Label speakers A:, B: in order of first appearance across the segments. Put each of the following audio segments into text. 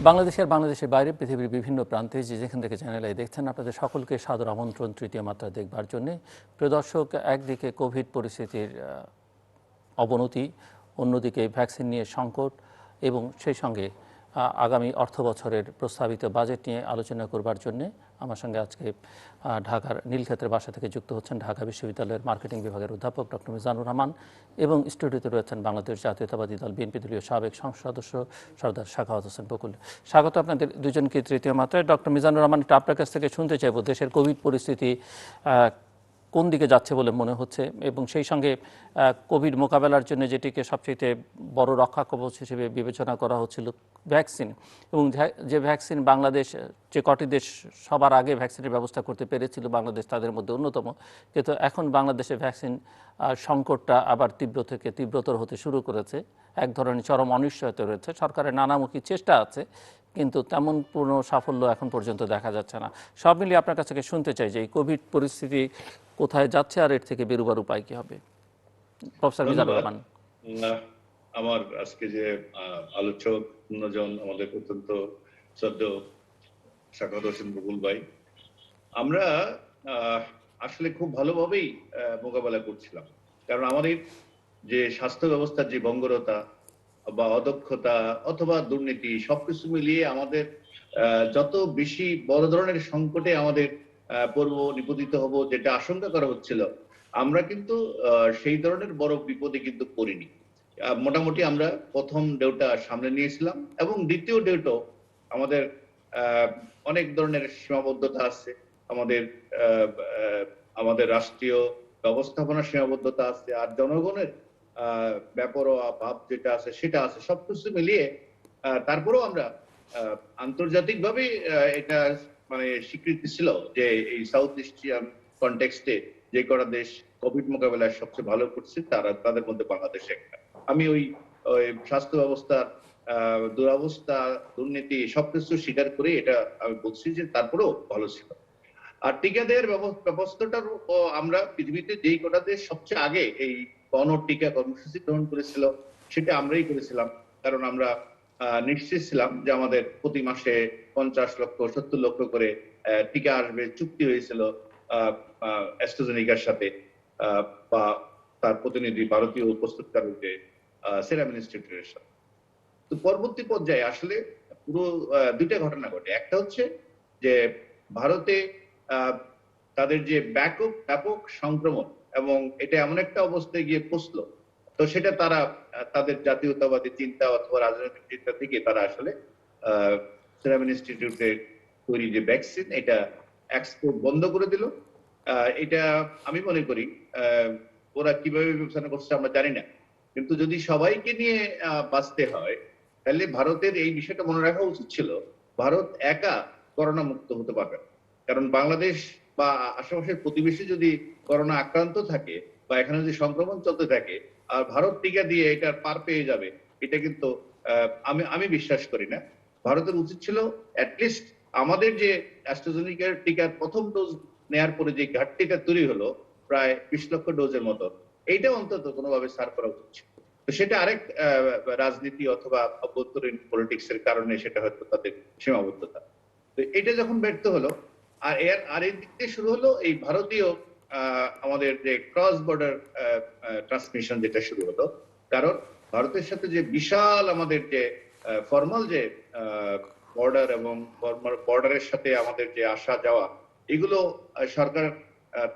A: বাংলাদেশের বাইরে পৃথিবীর বিভিন্ন প্রান্তে যেখান থেকে চ্যানেলে দেখছেন আপনাদের সকলকে সাদর আমন্ত্রণ তৃতীয় মাত্রা দেখবার জন্য। প্রিয় দর্শক, একদিকে কোভিড পরিস্থিতির অবনতি, অন্যদিকে ভ্যাকসিন নিয়ে সংকট এবং সেই সঙ্গে আগামী অর্থ বছরের প্রস্তাবিত বাজেট নিয়ে আলোচনা করবার জন্য আমার সঙ্গে আজকে ঢাকার নীলক্ষেতের বাসা থেকে যুক্ত হচ্ছেন ঢাকা বিশ্ববিদ্যালয়ের মার্কেটিং বিভাগের অধ্যাপক ডক্টর মিজানুর রহমান এবং স্টুডিওতে রয়েছেন বাংলাদেশ জাতীয়তাবাদী দল বিএনপি দলীয় সাবেক সংসদ সদস্য সরদার সাখাওয়াত হোসেন বকুল। স্বাগত আপনাদের দুজনকে তৃতীয় মাত্রায়। ডক্টর মিজানুর রহমান, আপনার কাছ থেকে শুনতে চাইব দেশের কোভিড পরিস্থিতি কোন দিকে যাচ্ছে বলে মনে হচ্ছে এবং সেই সঙ্গে কোভিড মোকাবেলার জন্য যেটিকে সবচেয়ে বড় রক্ষা কবচ হিসেবে বিবেচনা করা হচ্ছিল ভ্যাকসিন, এবং যে ভ্যাকসিন বাংলাদেশ যে কটি দেশ সবার আগে ভ্যাকসিনের ব্যবস্থা করতে পেরেছিল, বাংলাদেশ তাদের মধ্যে অন্যতম, কিন্তু এখন বাংলাদেশে ভ্যাকসিন সংকটটা আবার তীব্র থেকে তীব্রতর হতে শুরু করেছে। এক ধরনের চরম অনিশ্চয়তা রয়েছে, সরকারের নানামুখী চেষ্টা আছে কিন্তু তেমন পূর্ণ সাফল্য এখন পর্যন্ত দেখা যাচ্ছে না। সব মিলিয়ে আপনার কাছ থেকে শুনতে চাই যে এই কোভিড পরিস্থিতি কোথায় যাচ্ছে আর এর থেকে বেরোবার উপায় কি হবে। প্রফেসর মিজানুর রহমান।
B: আমার আজকে যে আলোচক অন্যজন আমাদের অত্যন্ত শ্রদ্ধেয় সাখাওয়াত হোসেন বকুল ভাই, আমরা আসলে খুব ভালোভাবেই মোকাবেলা করছিলাম, কারণ আমাদের যে স্বাস্থ্য ব্যবস্থার যে বঙ্গরতা বা অদক্ষতা অথবা দুর্নীতি সবকিছু মিলিয়ে আমাদের যত বেশি বড় ধরনের সংকটে আমাদের পূর্ব নিপতিত হব যেটা আশঙ্কা করা হচ্ছিল, আমরা কিন্তু সেই ধরনের বড় বিপদে কিন্তু পড়িনি। মোটামুটি আমরা প্রথম ঢেউটা সামনে নিয়েছিলাম এবং দ্বিতীয় ঢেউটাও আমাদের অনেক ধরনের সীমাবদ্ধতা আছে, আমাদের রাষ্ট্রীয় ব্যবস্থাপনার সীমাবদ্ধতা আছে, আর জনগণের বেপরোয়া ভাব যেটা আছে সেটা আছে, সবকিছু মিলিয়ে তারপরেও আমরা আন্তর্জাতিকভাবে এটা মানে স্বীকৃতি ছিল যে এই সাউথ এশিয়ান কনটেক্সটে যে কটা দেশ কোভিড মোকাবেলায় সবচেয়ে ভালো করছে তাদের মধ্যে বাংলাদেশ একটা। আমি ওই স্বাস্থ্য ব্যবস্থার দুরবস্থা, দুর্নীতি সবকিছু স্বীকার করে এটা আমি বলছি যে তারপরেও ভালো ছিল। আর টিকা দেওয়ার ব্যবস্থাটার আমরা পৃথিবীতে যেই কটা দেশ সবচেয়ে আগে এই গণটিকা কর্মসূচি গ্রহণ করেছিল সেটা আমরাই করেছিলাম, কারণ আমরা নিশ্চিত ছিলাম যে আমাদের প্রতি মাসে 50 লক্ষ 70 লক্ষ করে টিকা আসবে। চুক্তি হয়েছিল অ্যাস্ট্রাজেনেকার সাথে বা তার প্রতিনিধি ভারতীয় প্রস্তুতকারক সেরাম ইনস্টিটিউটের সাথে। তো পরবর্তী পর্যায়ে আসলে পুরো দুইটা ঘটনা ঘটে। একটা হচ্ছে যে ভারতে তাদের যে ব্যাপক সংক্রমণ এবং এটা এমন একটা অবস্থায় গিয়ে পৌঁছলো, তো সেটা তারা তাদের জাতীয়তাবাদী চিন্তা অথবা রাজনৈতিক চিন্তা থেকে তারা আসলে সেরাম ইনস্টিটিউটের তৈরি যে ভ্যাকসিন এটা এক্সপোর্ট বন্ধ করে দিল। এটা আমি মনে করি ওরা কিভাবে বিবেচনা করছে আমরা জানি না, কিন্তু যদি সবাইকে নিয়ে বাঁচতে হয় তাহলে ভারতের এই বিষয়টা মনে রাখা উচিত ছিল, ভারত একা করোনা মুক্ত হতে পারবে না। কারণ বাংলাদেশ বা আশেপাশের প্রতিবেশী যদি করোনা আক্রান্ত থাকে বা এখানে যদি সংক্রমণ চলতে থাকে আর ভারত টিকা দিয়ে এটা পার পেয়ে যাবে, এটা কিন্তু আমি বিশ্বাস করি না। ভারতের উচিত ছিল অ্যাটলিস্ট আমাদের যে অ্যাস্ট্রাজেনেকার টিকার প্রথম ডোজ নেয়ার পরে যে ঘাটতিটা তৈরি হলো প্রায় 20 লক্ষ ডোজের মতো, এইটা অন্তত কোনোভাবে সার করা উচিত ছিল। তো সেটা আরেক রাজনীতি অথবা অভ্যন্তরীণ পলিটিক্স এর কারণে সেটা হয়তো তাদের সীমাবদ্ধতা। তো এটা যখন ব্যর্থ হলো আর এই দিক থেকে শুরু হলো এই ভারতীয় আমাদের যে ক্রস বর্ডার ট্রান্সমিশন যেটা শুরু হলো, কারণ ভারতের সাথে যে বিশাল আমাদের যে ফর্মাল যে বর্ডার এবং বর্ডারের সাথে আমাদের যে আসা যাওয়া, এগুলো সরকার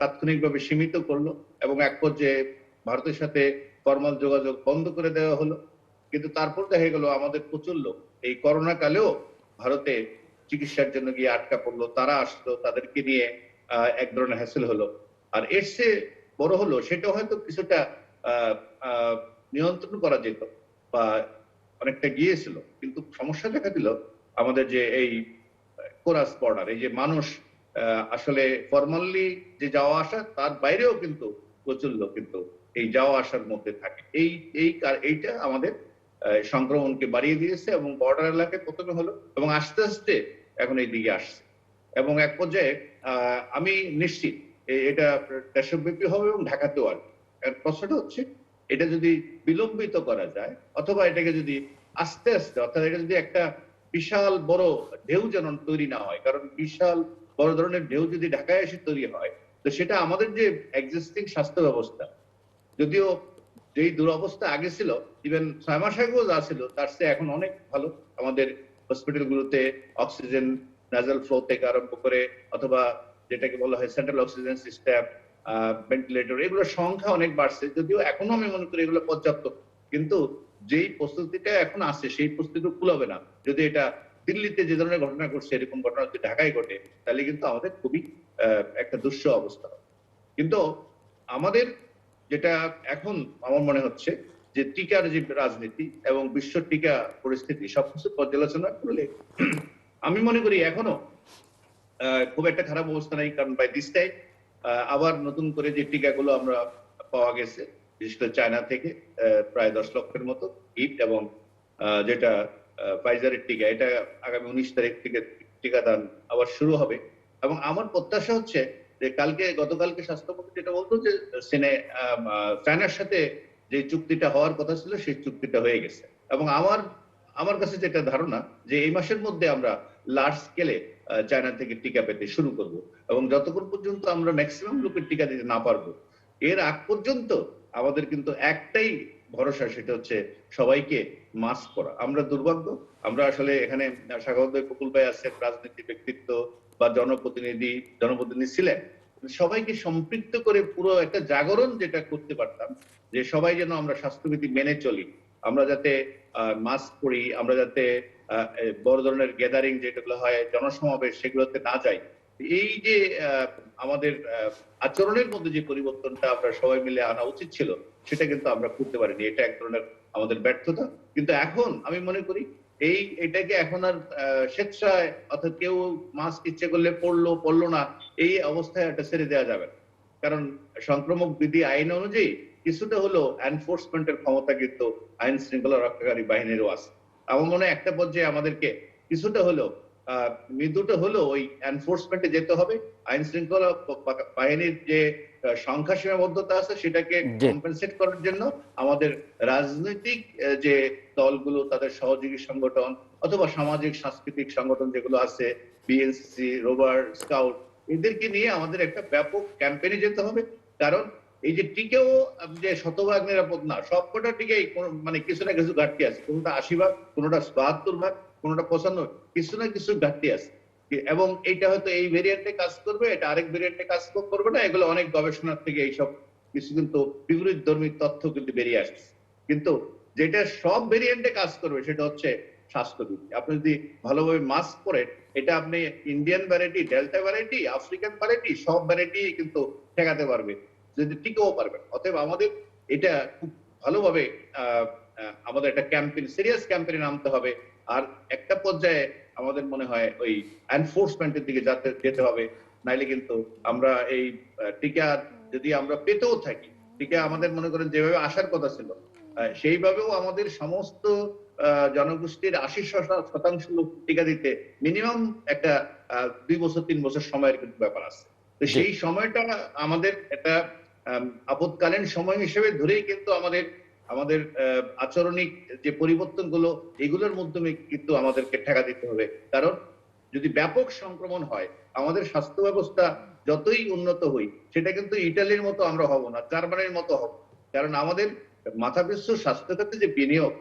B: তাৎক্ষণিকভাবে সীমিত করলো এবং এক পর্যায়ে ভারতের সাথে ফর্মাল যোগাযোগ বন্ধ করে দেওয়া হলো। কিন্তু তারপর দেখা গেল আমাদের প্রচুর লোক এই করোনা কালেও ভারতে চিকিৎসার জন্য গিয়ে আটকা পড়লো, তারা আসলো, তাদেরকে নিয়ে এক ধরনের হ্যাসেল হলো। আর এর চেয়ে বড় হলো সেটা হয়তো কিছুটা নিয়ন্ত্রণ করা যেত বা অনেকটা গিয়েছিল, কিন্তু সমস্যা দেখা দিল আমাদের যে এই কোরাস বর্ডার, এই যে মানুষ আসলে ফর্মালি যে যাওয়া আসা তার বাইরেও কিন্তু প্রচুর লোক কিন্তু এই যাওয়া আসার মধ্যে থাকে। এইটা আমাদের সংক্রমণকে বাড়িয়ে দিয়েছে এবং বর্ডার এলাকায় প্রথমে হলো এবং আস্তে আস্তে এখন এই দিকে আসছে এবং এক পর্যায়ে আমি নিশ্চিত এটা দেশব্যাপী হবে এবং ঢাকাতেও আসবে। প্রশ্নটা হচ্ছে এটা যদি বিলম্বিত করা যায় অথবা এটাকে যদি আস্তে আস্তে, অর্থাৎ এটা যদি একটা বিশাল বড় ঢেউ যেন তৈরি না হয়, কারণ বিশাল বড় ধরনের ঢেউ যদি ঢাকায় এসে তৈরি হয়, তো সেটা আমাদের যে এক্সিস্টিং স্বাস্থ্য ব্যবস্থা, যদিও যেই দুরবস্থা আগে ছিল, ইভেন 6 মাস আগেও যা ছিল তার চেয়ে এখন অনেক ভালো। আমাদের হসপিটালগুলোতে অক্সিজেন নাজাল ফ্লো থেকে আরম্ভ করে, অথবা যেটাকে বলা হয় সেন্ট্রাল অক্সিজেন সিস্টেম, ভেন্টিলেটর, এগুলোর সংখ্যা অনেক বাড়ছে। যদিও এখনো আমি মনে করি এগুলো পর্যাপ্ত, কিন্তু যেই প্রস্তুতিটা এখন আছে সেই প্রস্তুতি কুলাবে না। যদি এটা দিল্লিতে যে ধরনের ঘটনা ঘটছে, এরকম ঘটনা যদি ঢাকায় ঘটে, তাহলে কিন্তু আমাদের খুবই একটা দুঃসহ অবস্থা হবে। কিন্তু আমাদের যেটা এখন আমার মনে হচ্ছে যে টিকার যে রাজনীতি এবং বিশ্ব টিকা পরিস্থিতি সবকিছু পর্যালোচনা করলে আমি মনে করি এখনো খুব একটা খারাপ অবস্থা নাই, কারণ বাই দিস টাইম আবার নতুন করে যে টিকাগুলো আমরা পাওয়া গেছে, বিশেষ করে চায়না থেকে প্রায় 10 লক্ষের মতো হিট, এবং যেটা ফাইজারের টিকা, এটা আগামী 19 তারিখ থেকে টিকাদান আবার শুরু হবে। এবং আমার প্রত্যাশা হচ্ছে যে গতকালকে স্বাস্থ্যমন্ত্রী যেটা বলতো যে চায়নার সাথে যে চুক্তিটা হওয়ার কথা ছিল সেই চুক্তিটা হয়ে গেছে। এবং আমার আমার কাছে যেটা ধারণা যে এই মাসের মধ্যে আমরা লার্জ স্কেলে চায়না থেকে টিকা পেতে শুরু করব, এবং যতক্ষণ পর্যন্ত আমরা ম্যাক্সিমাম লোকের টিকা দিতে না পারবো, এর আগ পর্যন্ত আমাদের কিন্তু একটাই ভরসা, সেটা হচ্ছে সবাইকে মাস্ক পরা। আমরা দুর্ভাগ্য, আমরা আসলে এখানে স্বাগত প্রকল্প আছেন, রাজনীতি ব্যক্তিত্ব বা জনপ্রতিনিধি ছিলেন, সবাইকে সম্পৃক্ত করে পুরো একটা জাগরণ যেটা করতে পারতাম, যে সবাই যেন আমরা স্বাস্থ্যবিধি মেনে চলি, আমরা যাতে মাস্ক পরি, আমরা যাতে বড় ধরনের গ্যাদারিং যেগুলো হয়, জনসমাবেশ, সেগুলোতে না যাই। এই যে আমাদের আচরণের মধ্যে যে পরিবর্তনটা আমরা সবাই মিলে আনা উচিত ছিল, সেটা কিন্তু আমরা করতে পারিনি। এটা এক ধরনের আমাদের ব্যর্থতা। কিন্তু এখন আমি মনে করি এটাকে এখন আর স্বেচ্ছায় অর্থাৎ কেউ মাস্ক ইচ্ছে করলে পড়লো না, এই অবস্থায় এটা ছেড়ে দেওয়া যাবে না। কারণ সংক্রামক বিধি আইন অনুযায়ী কিছুটা হলো এনফোর্সমেন্টের ক্ষমতা কিন্তু আইন শৃঙ্খলা রক্ষাকারী বাহিনীরও আছে। আমার মনে হয় একটা পর্যায়ে আমাদেরকে কিছুটা হলো মৃদুটা হলো ওই এনফোর্সমেন্টে যেতে হবে। আইন শৃঙ্খলা বাহিনীর যে সংখ্যা সীমাবদ্ধতা আছে সেটাকে
A: জি
B: কম্পেনসেট করার জন্য আমাদের রাজনৈতিক যে দলগুলো, তাদের সহযোগী সংগঠন অথবা সামাজিক সাংস্কৃতিক সংগঠন যেগুলো আছে, বিএনসিসি, রোভার, স্কাউট, এদেরকে নিয়ে আমাদের একটা ব্যাপক ক্যাম্পেইনে যেতে হবে। কারণ এই যে টিকেও যে শতভাগ নিরাপদ না, সবকটা টিকেই মানে কিছু না কিছু ঘাটতি আছে, কোনোটা 80 ভাগ, কোনোটা 72 ভাগ, কোনোটা 95, কিছু না কিছু ঘাটতি আছে। এবং এইটা হয়তো এই ভেরিয়েন্টে কাজ করবে, এটা আরেক ভেরিয়েন্টে কাজ করবে না, এগুলো অনেক গবেষণার থেকে এইসব কিছু কিন্তু বিপরীত ধর্মী তথ্য কিন্তু বেরিয়ে আসছে। কিন্তু যেটা সব ভেরিয়েন্টে কাজ করবে সেটা হচ্ছে স্বাস্থ্যবিধি। আপনি যদি ভালোভাবে মাস্ক পরেন, এটা আপনি Indian variety, delta variety, African variety, সব ভ্যারাইটি কিন্তু ঠেকাতে পারবে, যদি টিকেও পারবেন। অতএব আমাদের এটা খুব ভালোভাবে আমাদের একটা ক্যাম্পেইন, সিরিয়াস ক্যাম্পেইনে নামতে হবে। আর একটা পর্যায়ে আমাদের মনে হয় ওই এনফোর্সমেন্টের দিকে যেতে হবে। নাইলে কিন্তু আমরা এই টিকা যদি আমরা পেতেও থাকি, টিকা আমাদের মনে করেন যেভাবে আসার কথা ছিল, সেইভাবেও আমাদের সমস্ত জনগোষ্ঠীর 80% লোক টিকা দিতে মিনিমাম একটা 2 বছর 3 বছর সময়ের কিন্তু ব্যাপার আছে। তো
A: জি
B: সেই সময়টা আমাদের একটা আপদকালীন সময় হিসেবে ধরেই কিন্তু আমাদের আমাদের আচরণিক যে পরিবর্তনগুলো, এগুলোর মাধ্যমে কিন্তু আমাদেরকে ঠেকা দিতে হবে। কারণ যদি ব্যাপক সংক্রমণ হয়, আমাদের স্বাস্থ্য ব্যবস্থা যতই উন্নত হই, সেটা কিন্তু ইটালির মতো আমরা হব না, জার্মানির মতো হব। কারণ আমাদের মাথাপিছু স্বাস্থ্য খাতে যে বিনিয়োগ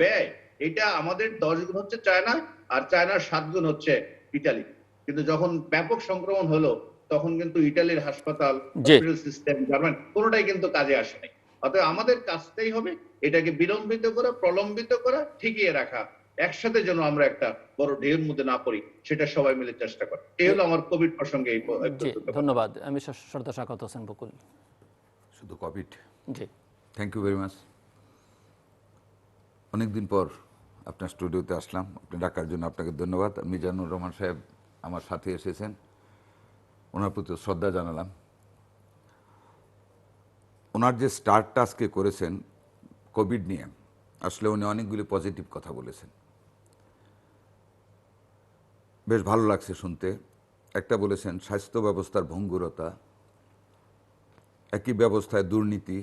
B: ব্যয়, এটা আমাদের 10 গুণ হচ্ছে চায়না, আর চায়নার 7 গুণ হচ্ছে ইটালি। কিন্তু যখন ব্যাপক সংক্রমণ হলো, তখন কিন্তু ইটালির হাসপাতাল,
A: জি
B: হসপিটাল সিস্টেম, জার্মান কোনোটাই কিন্তু কাজে আসে নাই। অতএব আমাদের কাজটাই হবে এটাকে বিলম্বিত করা, প্রলম্বিত করা, ঠেকিয়ে রাখা। একসাথে যেন আমরা একটা বড় ঢেউর মধ্যে না পড়ি, সেটা সবাই মিলে চেষ্টা করা। এই হলো আমার কোভিড প্রসঙ্গে এই
A: জি ধন্যবাদ। আমি শ্রদ্ধা শাকাত হোসেন বকুল।
C: শুধু কোভিড।
A: জি
C: থ্যাংক ইউ ভেরি মাচ। অনেকদিন পর আপনার স্টুডিওতে আসলাম, আপনি ডাকার জন্য আপনাকে ধন্যবাদ। মিজানুর রহমান সাহেব আমার সাথে এসেছেন, ওনার প্রতি শ্রদ্ধা জানালাম। ওনার যে স্টার্টটা আজকে করেছেন কোভিড নিয়ে, আসলে উনি অনেকগুলি পজিটিভ কথা বলেছেন, বেশ ভালো লাগছে শুনতে। একটা বলেছেন স্বাস্থ্য ব্যবস্থার ভঙ্গুরতা, একই ব্যবস্থায় দুর্নীতি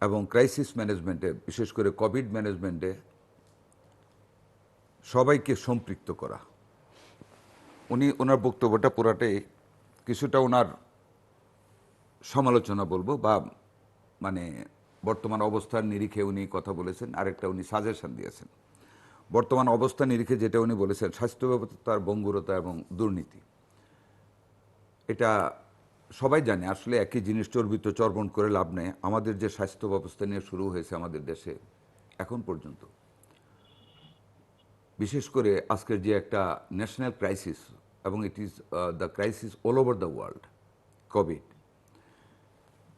C: এবং ক্রাইসিস ম্যানেজমেন্টে, বিশেষ করে কোভিড ম্যানেজমেন্টে সবাইকে সম্পৃক্ত করা। ওনার বক্তব্যটা পুরাটাই কিছুটা ওনার সমালোচনা বলবো, বা মানে বর্তমান অবস্থার নিরিখে উনি কথা বলেছেন, আরেকটা উনি সাজেশন দিয়েছেন। বর্তমান অবস্থা নিরিখে যেটা উনি বলেছেন, স্বাস্থ্য ব্যবস্থার ভঙ্গুরতা এবং দুর্নীতি, এটা সবাই জানে। আসলে একই জিনিস চর্বিত চর্বণ করে লাভ নেই। আমাদের যে স্বাস্থ্য ব্যবস্থা নিয়ে শুরু হয়েছে আমাদের দেশে এখন পর্যন্ত, বিশেষ করে আজকের যে একটা ন্যাশনাল ক্রাইসিস, এবং it is the crisis all over the world, Covid.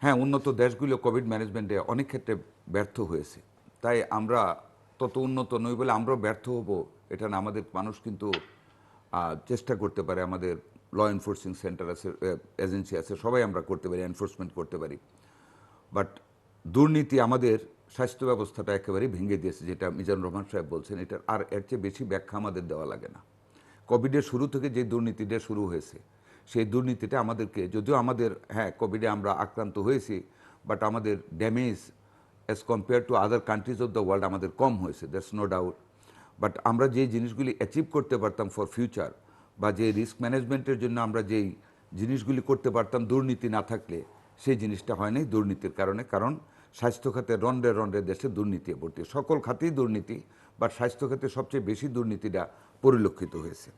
C: হ্যাঁ, উন্নত দেশগুলো কোভিড ম্যানেজমেন্টে অনেক ক্ষেত্রে ব্যর্থ হয়েছে। তাই আমরা তত উন্নত নই বলে আমরাও ব্যর্থ হব এটা না। আমাদের মানুষ কিন্তু চেষ্টা করতে পারে, আমাদের ল এনফোর্সিং সেন্টার আছে, এজেন্সি আছে, সবাই আমরা করতে পারি, এনফোর্সমেন্ট করতে পারি। বাট দুর্নীতি আমাদের স্বাস্থ্য ব্যবস্থাটা একেবারেই ভেঙে দিয়েছে, যেটা মিজানুর রহমান সাহেব বলছেন। এটার আর এর চেয়ে বেশি ব্যাখ্যা আমাদের দেওয়া লাগে না। কোভিডের শুরু থেকে যে দুর্নীতিটা শুরু হয়েছে, সেই দুর্নীতিটা আমাদেরকে, যদিও আমাদের, হ্যাঁ, কোভিডে আমরা আক্রান্ত হয়েছি, বাট আমাদের damage as compare to other countries of the world আমাদের কম হয়েছে, দ্যাটস নো ডাউট। বাট আমরা যে জিনিসগুলি অ্যাচিভ করতে পারতাম ফর ফিউচার, বা যে রিস্ক ম্যানেজমেন্টের জন্য আমরা যেই জিনিসগুলি করতে পারতাম দুর্নীতি না থাকলে, সেই জিনিসটা হয়নি দুর্নীতির কারণে। কারণ স্বাস্থ্য খাতে রন্ধ্রে রন্ধ্রে দেশে দুর্নীতি ভর্তি, সকল খাতেই দুর্নীতি, বাট স্বাস্থ্য খাতে সবচেয়ে বেশি দুর্নীতিটা পরিলক্ষিত হয়েছে।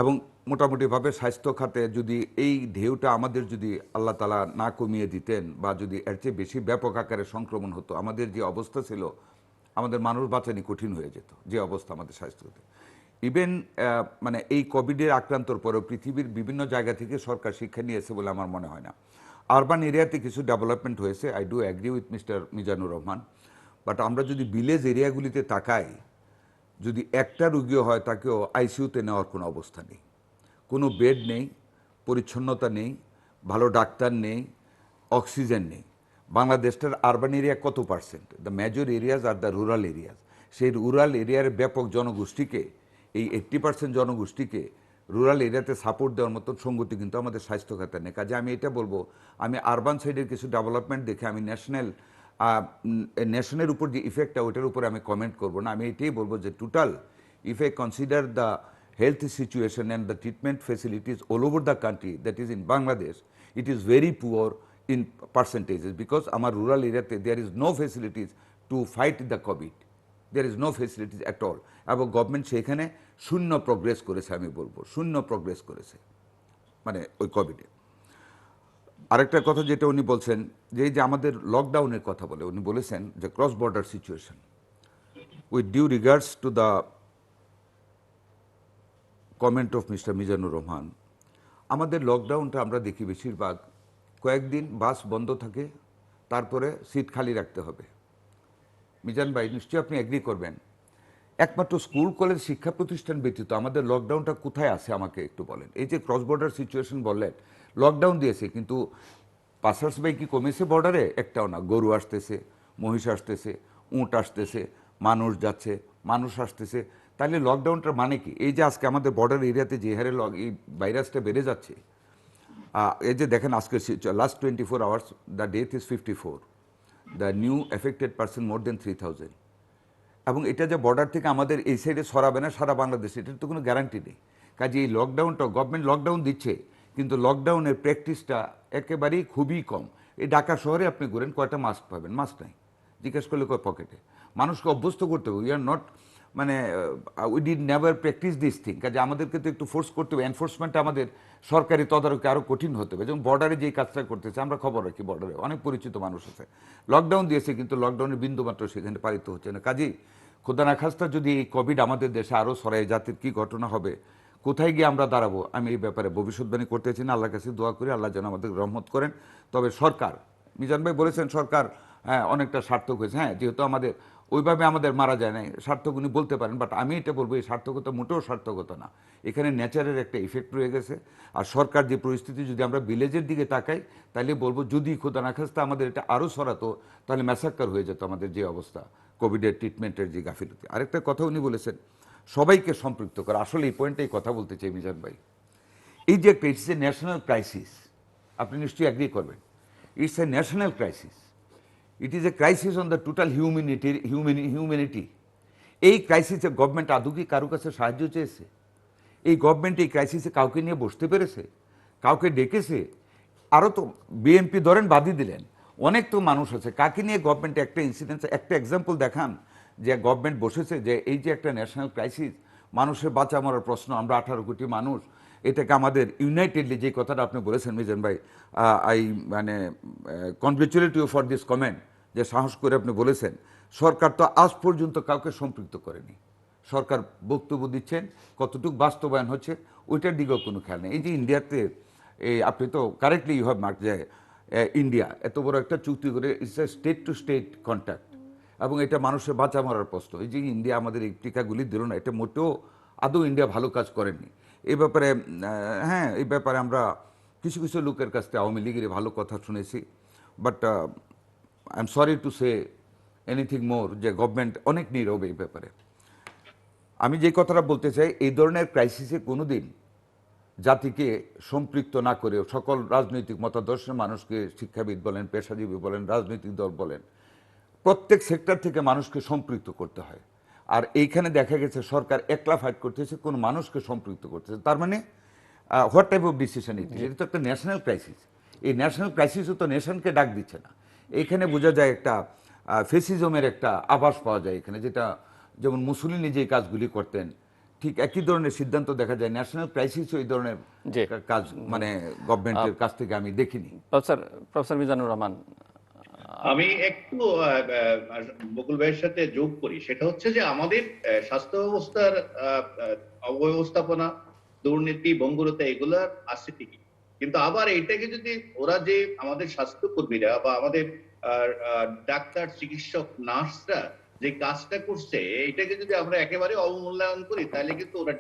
C: এবং মোটামুটিভাবে স্বাস্থ্য খাতে যদি এই ঢেউটা আমাদের যদি আল্লাহ তাআলা না কমিয়ে দিতেন, বা যদি এর চেয়ে বেশি ব্যাপক আকারে সংক্রমণ হতো, আমাদের যে অবস্থা ছিল, আমাদের মানুষ বাঁচানি কঠিন হয়ে যেত, যে অবস্থা আমাদের স্বাস্থ্যতে। ইভেন মানে এই কোভিডের আক্রান্তর পরেও পৃথিবীর বিভিন্ন জায়গা থেকে সরকার শিক্ষা নিয়েছে বলে আমার মনে হয় না। আরবান এরিয়াতে কিছু ডেভেলপমেন্ট হয়েছে, I do agree with mister Mizanur Rahman. But আমরা যদি ভিলেজ এরিয়াগুলিতে তাকাই, যদি একটা রুগীও হয় তাকেও আইসিইউতে নেওয়ার কোনো অবস্থা নেই, কোনো বেড নেই, পরিচ্ছন্নতা নেই, ভালো ডাক্তার নেই, অক্সিজেন নেই। বাংলাদেশটার আরবান এরিয়া কত percent? The major areas are the rural areas. সেই রুরাল এরিয়ার ব্যাপক জনগোষ্ঠীকে, এই 80% জনগোষ্ঠীকে রুরাল এরিয়াতে সাপোর্ট দেওয়ার মতন সঙ্গতি কিন্তু আমাদের স্বাস্থ্য খাতে নেই। কাজে আমি এটা বলবো, আমি আরবান সাইডের কিছু ডেভেলপমেন্ট দেখে আমি ন্যাশনের উপর যে ইফেক্টটা, ওটার উপরে আমি কমেন্ট করবো না। আমি এটাই বলবো যে total if I consider the health situation and the treatment facilities all over the country, that is in Bangladesh, it is very poor in percentages, because our rural area there is no facilities to fight the COVID. There is no facilities at all. এবং government সেখানে শূন্য progress করেছে, আমি বলবো শূন্য progress করেছে, মানে ওই কোভিডে। আরেকটা কথা যেটা উনি বলছেন, যে এই যে আমাদের লকডাউনের কথা বলে উনি বলেছেন যে cross border situation, with due regards to the comment of mister Mizanur Rahman, আমাদের লকডাউনটা আমরা দেখি বেশিরভাগ কয়েকদিন বাস বন্ধ থাকে, তারপরে সিট খালি রাখতে হবে। মিজান ভাই, নিশ্চয়ই আপনি এগ্রি করবেন, একমাত্র স্কুল কলেজ শিক্ষা প্রতিষ্ঠান ব্যতীত আমাদের লকডাউনটা কোথায় আছে আমাকে একটু বলেন। এই যে ক্রস বর্ডার সিচুয়েশন বললেন, লকডাউন দিয়েছে, কিন্তু পাসার্স বাই কি কমেছে বর্ডারে? একটাও না। গরু আসতেছে, মহিষ আসতেছে, উঁট আসতেছে, মানুষ যাচ্ছে, মানুষ আসতেছে। তাহলে লকডাউনটার মানে কি? এই যে আজকে আমাদের বর্ডার এরিয়াতে যে হারে এই ভাইরাসটা বেড়ে যাচ্ছে, এই যে দেখেন আজকে last 24 hours the death is 54, the new affected person more than 3000। এবং এটা যে বর্ডার থেকে আমাদের এই সাইডে সরাবে না সারা বাংলাদেশে, এটার তো কোনো গ্যারান্টি নেই। কাজে এই লকডাউনটা, গভর্নমেন্ট লকডাউন দিচ্ছে, কিন্তু লকডাউনের প্র্যাকটিসটা একেবারেই খুবই কম। এই ঢাকা শহরে আপনি ঘুরেন, কয়টা মাস্ক পাবেন? মাস্ক নাই। জিজ্ঞেস করলে কয় পকেটে। মানুষকে অভ্যস্ত করতে হবে। উই আর নট, মানে we did never practice this thing. কাজে আমাদেরকে তো একটু ফোর্স করতে হবে। এনফোর্সমেন্টটা আমাদের সরকারি তদারকি আরও কঠিন হতে হবে। যেমন বর্ডারে যেই কাজটা করতেছে, আমরা খবর রাখি, বর্ডারে অনেক পরিচিত মানুষ আছে, লকডাউন দিয়েছে, কিন্তু লকডাউনের বিন্দুমাত্র সেখানে পালিত হচ্ছে না। কাজেই খোদা না খাস্তা যদি এই কোভিড আমাদের দেশে আরও ছড়ায়, জাতির কী ঘটনা হবে, কোথায় গিয়ে আমরা দাঁড়াবো, আমি এই ব্যাপারে ভবিষ্যৎবাণী করতে চাই না। আল্লাহর কাছে দোয়া করি আল্লাহ যেন আমাদের রহমত করেন। তবে সরকার, মিজান ভাই বলেছেন সরকার হ্যাঁ অনেকটা সার্থক হয়েছে, হ্যাঁ, যেহেতু আমাদের ওইভাবে আমাদের মারা যায় নাই, সার্থক উনি বলতে পারেন। বাট আমি এটা বলবো, এই সার্থকতা মোটেও সার্থকতা না। এখানে নেচারের একটা ইফেক্ট রয়ে গেছে। আর সরকার যে পরিস্থিতি, যদি আমরা ভিলেজের দিকে তাকাই, তাহলে বলবো যদি খোদা না খাস্তা আমাদের এটা আরও ছড়াতো, তাহলে ম্যাসাক্কার হয়ে যেত আমাদের যে অবস্থা, কোভিডের ট্রিটমেন্টের যে গাফিলতি। আরেকটা কথা উনি বলেছেন, সবাইকে সম্পৃক্ত করা। আসলে এই পয়েন্টটাই কথা বলতে চাই মিজান ভাই। এই যে একটা ইটস এ ন্যাশনাল ক্রাইসিস, আপনি নিশ্চয়ই অ্যাগ্রি করবেন, it's a national crisis. It is a crisis on the total humanity. এই ক্রাইসিসে গভর্নমেন্ট আদৌ কি কারো কাছে সাহায্য চেয়েছে? এই গভর্নমেন্ট এই ক্রাইসিসে কাউকে নিয়ে বসতে পেরেছে? কাউকে ডেকেছে? আরও তো বিএনপি ধরেন বাদই দিলেন, অনেক তো মানুষ আছে, কাকে নিয়ে গভর্নমেন্ট একটা ইনসিডেন্স, একটা এক্সাম্পল দেখান যে গভর্নমেন্ট বসেছে যে এই যে একটা ন্যাশনাল ক্রাইসিস, মানুষের বাঁচা মরার প্রশ্ন, আমরা 18 কোটি মানুষ, এটাকে আমাদের ইউনাইটেডলি, যে কথাটা আপনি বলেছেন মিজান ভাই, আই মানে congratulate you for this comment, যে সাহস করে আপনি বলেছেন। সরকার তো আজ পর্যন্ত কাউকে সম্পৃক্ত করেনি, সরকার বক্তব্য দিচ্ছেন, কতটুকু বাস্তবায়ন হচ্ছে ওইটার দিকেও কোনো খেয়াল নেই। এই যে ইন্ডিয়াতে এই আপনি তো কারেক্টলি ইউ হ্যাভ মার্ক যে ইন্ডিয়া এত বড় একটা চুক্তি করে, it's a state to state contact, এবং এটা মানুষের বাঁচা মরার প্রশ্ন। এই যে ইন্ডিয়া আমাদের এই টিকাগুলি দিল না, এটা মোটেও আদৌ ইন্ডিয়া ভালো কাজ করেনি। এই ব্যাপারে হ্যাঁ, এই ব্যাপারে আমরা কিছু কিছু লোকের কাছ থেকে আওয়ামী লীগের ভালো কথা শুনেছি, but I am sorry to say anything মোর, যে গভর্নমেন্ট অনেক নীরব এই ব্যাপারে। আমি যে কথাটা বলতে চাই, এই ধরনের ক্রাইসিসে কোনোদিন জাতিকে সম্পৃক্ত না করে সকল রাজনৈতিক মতাদর্শের মানুষকে, শিক্ষাবিদ বলেন, পেশাজীবী বলেন, রাজনৈতিক দল বলেন, প্রত্যেক সেক্টর থেকে মানুষকে সম্পৃক্ত করতে হয়। আর এইখানে দেখা গেছে সরকার একলা ফাইট করতেছে, কোন মানুষকে সম্পৃক্ত করতেছে। তার মানে what type of decision it is? এটা তো একটা ন্যাশনাল ক্রাইসিস। এই ন্যাশনাল ক্রাইসিসও তো নেশনকে ডাক দিচ্ছে না। এইখানে বোঝা যায় একটা ফেসিজমের একটা আভাস পাওয়া যায় এখানে, যেটা যেমন মুসলিনি যে কাজগুলি করতেন, ঠিক একই ধরনের সিদ্ধান্ত দেখা যায় ন্যাশনাল ক্রাইসিস ওই ধরনের
A: জি।
C: কাজ মানে গভর্নমেন্টের কাছ থেকে আমি দেখিনি।
A: প্রফেসর মিজানুর রহমান,
B: আমি একটু বকুল ভাইয়ের সাথে যোগ করি, সেটা হচ্ছে যে আমাদের স্বাস্থ্য ব্যবস্থার অব্যবস্থাপনা, দুর্নীতি, ভঙ্গুরতা এগুলো আছে ঠিকই, কিন্তু আবার এইটাকে যদি ওরা যে আমাদের স্বাস্থ্য কর্মীরা বা আমাদের ডাক্তার, চিকিৎসক, নার্সরা যে কাজটা করছে, এটাকে যদি আমরা একেবারে অবমূল্যায়ন করি, তাহলে কিন্তু ওরা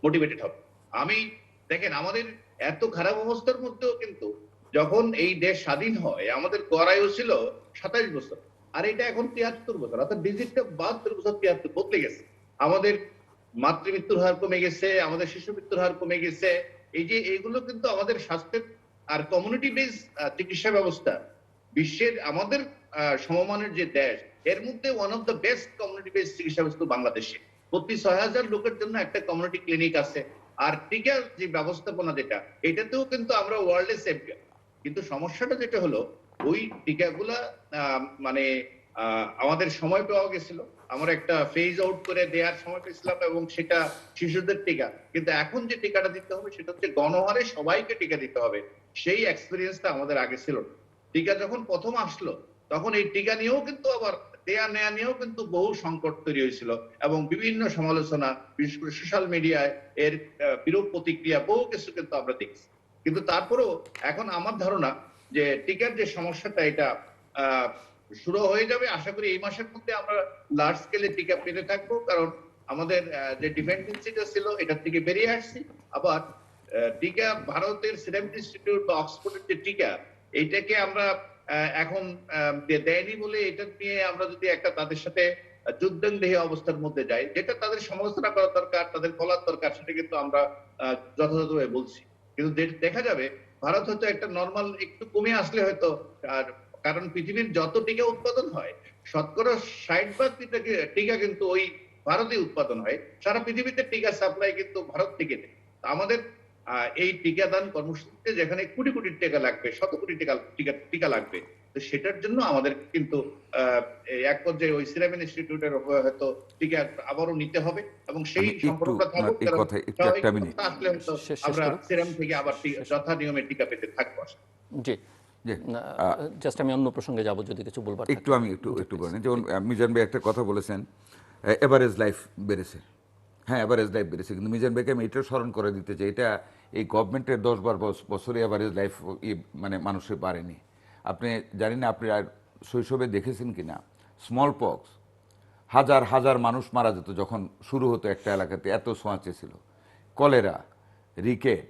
B: মোটিভেটেড হবে। আমি দেখেন, আমাদের এত খারাপ অবস্থার মধ্যেও কিন্তু যখন এই দেশ স্বাধীন হয়, আমাদের গড়ায়ু ছিল 27 বছর, আর এটা এখন 73 বছর, অর্থাৎ ডিজিটটা 72 বছর 73 বদলে গেছে। আমাদের মাতৃমৃত্যুর হার কমে গেছে, আমাদের শিশু মৃত্যুর হার কমে গেছে। এই যে এইগুলো কিন্তু আমাদের স্বাস্থ্যের আর কমিউনিটি বেস চিকিৎসা ব্যবস্থা বিশ্বের আমাদের সমমানের যে দেশ, এর মধ্যে one of the best community base চিকিৎসা ব্যবস্থা বাংলাদেশে। প্রতি 6000 লোকের জন্য একটা কমিউনিটি ক্লিনিক আছে। আর টিকার যে ব্যবস্থাপনা যেটা, এটাতেও কিন্তু আমরা ওয়ার্ল্ডে চ্যাম্পিয়ন। কিন্তু সমস্যাটা যেটা হলো, ওই টিকাগুলা মানে আমাদের সময় পাওয়া গেছিল, আমরা একটা ফেজ আউট করে দেওয়ার সময় পেয়েছিলাম, এবং সেটা শিশুদের টিকা। কিন্তু এখন যে টিকাটা দিতে হবে সেটা হচ্ছে গণহারে সবাইকে টিকা দিতে হবে। সেই এক্সপিরিয়েন্সটা আমাদের আগে ছিল না। টিকা যখন প্রথম আসলো, তখন এই টিকা নিয়েও কিন্তু আবার দেয়া নেয়া নিয়েও কিন্তু বহু সংকট তৈরি হয়েছিল, এবং বিভিন্ন সমালোচনা, বিশেষ করে সোশ্যাল মিডিয়ায় এর বিরূপ প্রতিক্রিয়া, বহু কিছু কিন্তু আমরা দেখছি। কিন্তু তারপরেও এখন আমার ধারণা যে টিকার যে সমস্যাটা, এটা শুরু হয়ে যাবে। আশা করি এই মাসের মধ্যে আমরা লার্জ স্কেলে টিকা পেতে থাকবো, কারণ আমাদের যে ডিপেন্ডেন্সিটা ছিল এটা থেকে বেরিয়ে আসছি। আবার টিকা ভারতের সিরাম ইনস্টিটিউট বা অক্সফোর্ডের যে টিকা, এইটাকে আমরা এখন দেয়নি বলে এটা নিয়ে আমরা যদি একটা তাদের সাথে যুদ্ধেন্দেহী অবস্থার মধ্যে যাই, যেটা তাদের সমালোচনা করা দরকার, তাদের বলার দরকার, সেটা কিন্তু আমরা যথাযথভাবে বলছি। কিন্তু দেখা যাবে ভারত হয়তো একটা নর্মাল একটু কমে আসলে হয়তো, আর কারণ পৃথিবীর যত টিকা উৎপাদন হয়, শতকরা 60% টিকা কিন্তু ওই ভারতে উৎপাদন হয়। সারা পৃথিবীতে টিকা সাপ্লাই কিন্তু ভারত থেকে নেয়। আমাদের এই টিকাদান কর্মসূচিতে যেখানে কোটি কোটি টাকা লাগবে, শত কোটি টিকা লাগবে, তো সেটার জন্য আমাদের কিন্তু এক পর্যায়ে ওই সিরাম ইনস্টিটিউটের হয়তো টিকা আবারও নিতে হবে, এবং সেই সম্পর্কটা থাকুক, কারণ আসলে হয়তো আমরা সিরাম থেকে আবার যথা নিয়মে টিকা পেতে থাকবো।
A: জি, জাস্ট আমি অন্য প্রসঙ্গে যাব যদি কিছু বলবার
C: একটু আমি একটু বলেন। যেমন মিজান ভাই একটা কথা বলেছেন, এভারেজ লাইফ বেড়েছে। হ্যাঁ, এভারেজ লাইফ বেড়েছে, কিন্তু মিজান ভাইকে আমি এটাও স্মরণ করে দিতে চাই, এটা এই গভর্নমেন্টের 10-12 বছরে এভারেজ লাইফ মানে মানুষের বাড়েনি। আপনি জানি না, আপনি আর শৈশবে দেখেছেন কিনা, স্মল পক্স, হাজার হাজার মানুষ মারা যেত যখন শুরু হতো একটা এলাকাতে, এত ছোঁয়াচে ছিল। কলেরা, রিকেট,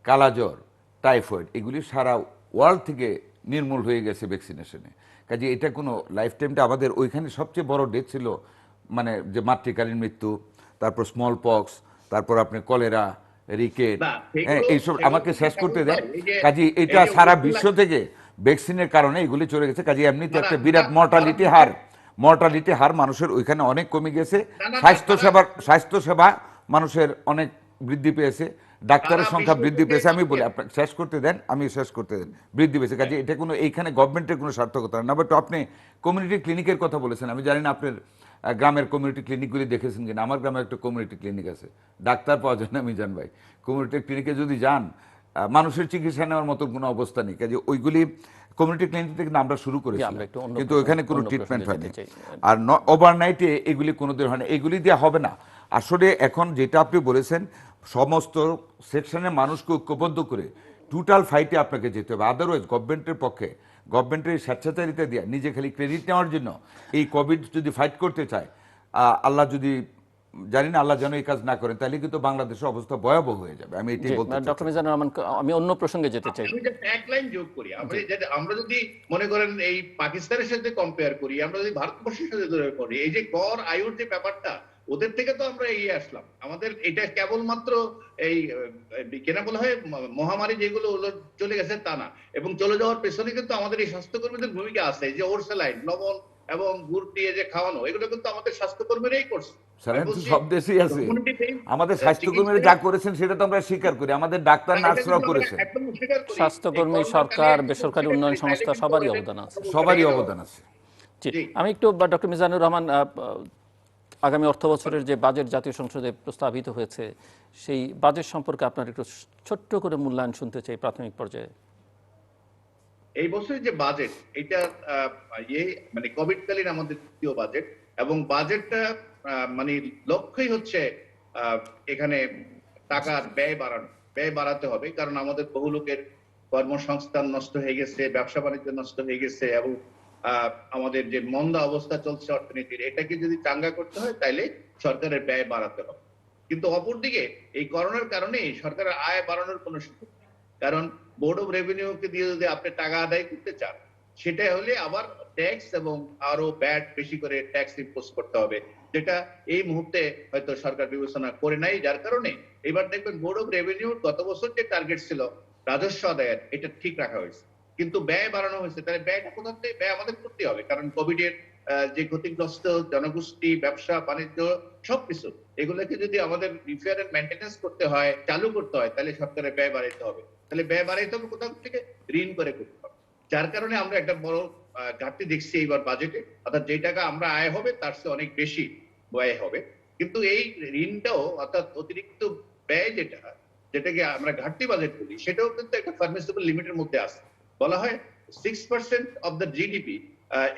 C: কালাজ্বর, টাইফয়েড, এগুলি সারা ওয়ার্ল্ড থেকে নির্মূল হয়ে গেছে ভ্যাকসিনেশনে। কাজে এটা কোনো লাইফ টাইমটা আমাদের ওইখানে সবচেয়ে বড় ডেথ ছিল, মানে যে মাতৃকালীন মৃত্যু, তারপর স্মল পক্স, তারপর আপনি কলেরা, রিকেট, এইসব আমাকে শেষ করতে দেন। কাজে এটা সারা বিশ্ব থেকে ভ্যাকসিনের কারণে এগুলি চলে গেছে। কাজে এমনিতে একটা বিরাট মর্টালিটি হার, মর্টালিটি হার মানুষের ওইখানে অনেক কমে গেছে,
B: না, না, না,
C: স্বাস্থ্যসেবা মানুষের অনেক বৃদ্ধি পেয়েছে, ডাক্তারের
B: সারা
C: সংখ্যা
B: বিশ্ব
C: বৃদ্ধি
B: থেকে
C: পেয়েছে। আমি বলি,
B: আজকে
C: আপনাকে শেষ করতে দেন, বৃদ্ধি পেয়েছে। কাজে এটা কোনো এইখানে গভর্নমেন্টের কোনো সার্থকতা না। বাট আপনি কমিউনিটি ক্লিনিকের কথা বলেছেন, আমি জানি না আপনার গ্রামের কমিউনিটি ক্লিনিকগুলি দেখেছেন কিনা। আমার গ্রামে একটা কমিউনিটি ক্লিনিক আছে, ডাক্তার পাওয়া যায় না মিজান ভাই। কমিউনিটি ক্লিনিকে যদি যান, মানুষের চিকিৎসা নেওয়ার মতো কোনো অবস্থা নেই। কাজে ওইগুলি কমিউনিটি ক্লিনিক থেকে আমরা শুরু করেছিলাম,
A: আমরা একটু অন্য
C: কিন্তু
A: প্রসঙ্গে-
C: ওইখানে কোনো
A: অন্য
C: ট্রিটমেন্ট
A: প্রসঙ্গে
C: হয়নি।
A: যেতে চাই।
C: আর ওভারনাইটে এগুলি কোনো দিন হয় না, এগুলি দিয়ে হবে না। আসলে এখন যেটা আপনি বলেছেন, সমস্ত সেকশনের মানুষকে ঐক্যবদ্ধ করে টোটাল ফাইটে আপনাকে যেতে হবে। আদারওয়াইজ গভর্নমেন্টের পক্ষে, গভর্নমেন্টের স্বেচ্ছাচারিতা দিয়ে নিজে খালি ক্রেডিট নেওয়ার জন্য এই কোভিড যদি ফাইট করতে চায়, আল্লাহ যদি, জানি না, আল্লাহ যেন এই কাজ না করেন, তাহলে কিন্তু বাংলাদেশের অবস্থা ভয়াবহ হয়ে যাবে। আমি এটাই বলতে চাই।
A: ডক্টর মিজানুর রহমান, আমি অন্য প্রসঙ্গে যেতে চাই।
B: আমি জাস্ট এক লাইন যোগ করি। আমরা যদি মনে করেন এই পাকিস্তানের সাথে কম্পেয়ার করি, আমরা যদি ভারতবর্ষের সাথে তুলনা করি, এই যে গড় আয়ুর যে ব্যাপারটা, ওদের থেকে তো আমরা এগিয়ে আসলাম। আমাদের এটা কেবলমাত্র এই কেনা বলা হয় মহামারী যেগুলো চলে গেছে তা না, এবং চলে যাওয়ার পেছনে কিন্তু আমাদের এই স্বাস্থ্যকর্মীদের ভূমিকা আছে। এই যে ওরসালাইন, লবণ এবং গুড় দিয়ে যে খাওয়ানো, এগুলো কিন্তু আমাদের স্বাস্থ্যকর্মীরাই করছে।
C: স্যার, তো সব দেশেই আছে। আমাদের স্বাস্থ্যকর্মীরা যা করেছেন সেটা তো আমরা স্বীকার করি, আমাদের ডাক্তার নার্সরাও করেছেন।
A: স্বাস্থ্যকর্মী, সরকার, বেসরকারি উন্নয়ন সংস্থা সবারই অবদান আছে।
C: সবারই অবদান আছে।
A: জি, আমি একটু ডক্টর মিজানুর রহমান, আগামী অর্থ বছরের যে বাজেট জাতীয় সংসদে প্রস্তাবিত হয়েছে, সেই বাজেট সম্পর্কে আপনার একটু ছোট্ট করে মূল্যায়ন শুনতে চাই প্রাথমিক পর্যায়ে।
B: এই বছরের যে বাজেট, এটা মানে কোভিডকালীন আমাদের দ্বিতীয় বাজেট, এবং বাজেটটা মানে লক্ষ্যই হচ্ছে এখানে টাকার ব্যয় বাড়াতে হবে। কারণ আমাদের বহু লোকের কর্মসংস্থান নষ্ট হয়ে গেছে, ব্যবসা বাণিজ্য নষ্ট হয়ে গেছে, এবং আমাদের যে মন্দা অবস্থা চলছে অর্থনীতির, এটাকে যদি চাঙ্গা করতে হয় তাইলে সরকারের ব্যয় বাড়াতে হবে। কিন্তু অপরদিকে এই করোনার কারণে সরকারের আয় বাড়ানোর কোনো সুযোগ নেই। কারণ বোর্ড অফ রেভিনিউকে দিয়ে যদি আপনি টাকা আদায় করতে চান, সেটা হলে আবার ট্যাক্স এবং আরো ব্যাট বেশি করে ট্যাক্স ইম্পোজ করতে হবে, যেটা এই মুহূর্তে হয়তো সরকার বিবেচনা করে নাই। যার কারণে এবার দেখবেন বোর্ড অফ রেভিনিউর গত বছর যে টার্গেট ছিল রাজস্ব আদায়ের, এটা ঠিক রাখা হয়েছে, কিন্তু ব্যয় বাড়ানো হয়েছে। তাহলে ব্যয়টা কোথা থেকে? ব্যয় আমাদের করতে হবে, কারণ কোভিড এর যে ক্ষতিগ্রস্ত জনগোষ্ঠী, ব্যবসা বাণিজ্য সবকিছু, এগুলোকে যদি আমাদের রিপেয়ার এন্ড মেইনটেনেন্স করতে হয়, চালু করতে হয়, তাহলে সরকারের ব্যয় বাড়াইতে হবে। তাহলে ব্যয় বাড়াইতে হবে কোথাও থেকে? ঋণ করে করতে হবে। যার কারণে আমরা একটা বড় ঘাটতি দেখছি এইবার বাজেটে, অর্থাৎ যে টাকা আমরা আয় হবে তার চেয়ে অনেক বেশি ব্যয় হবে। কিন্তু এই ঋণটাও, অর্থাৎ অতিরিক্ত ব্যয় যেটাকে আমরা ঘাটতি বাজেট বলি, সেটাও কিন্তু একটা পারমিসিবল লিমিটের মধ্যে আছে। বলা হয় 6% অফ দ্য জিডিপি,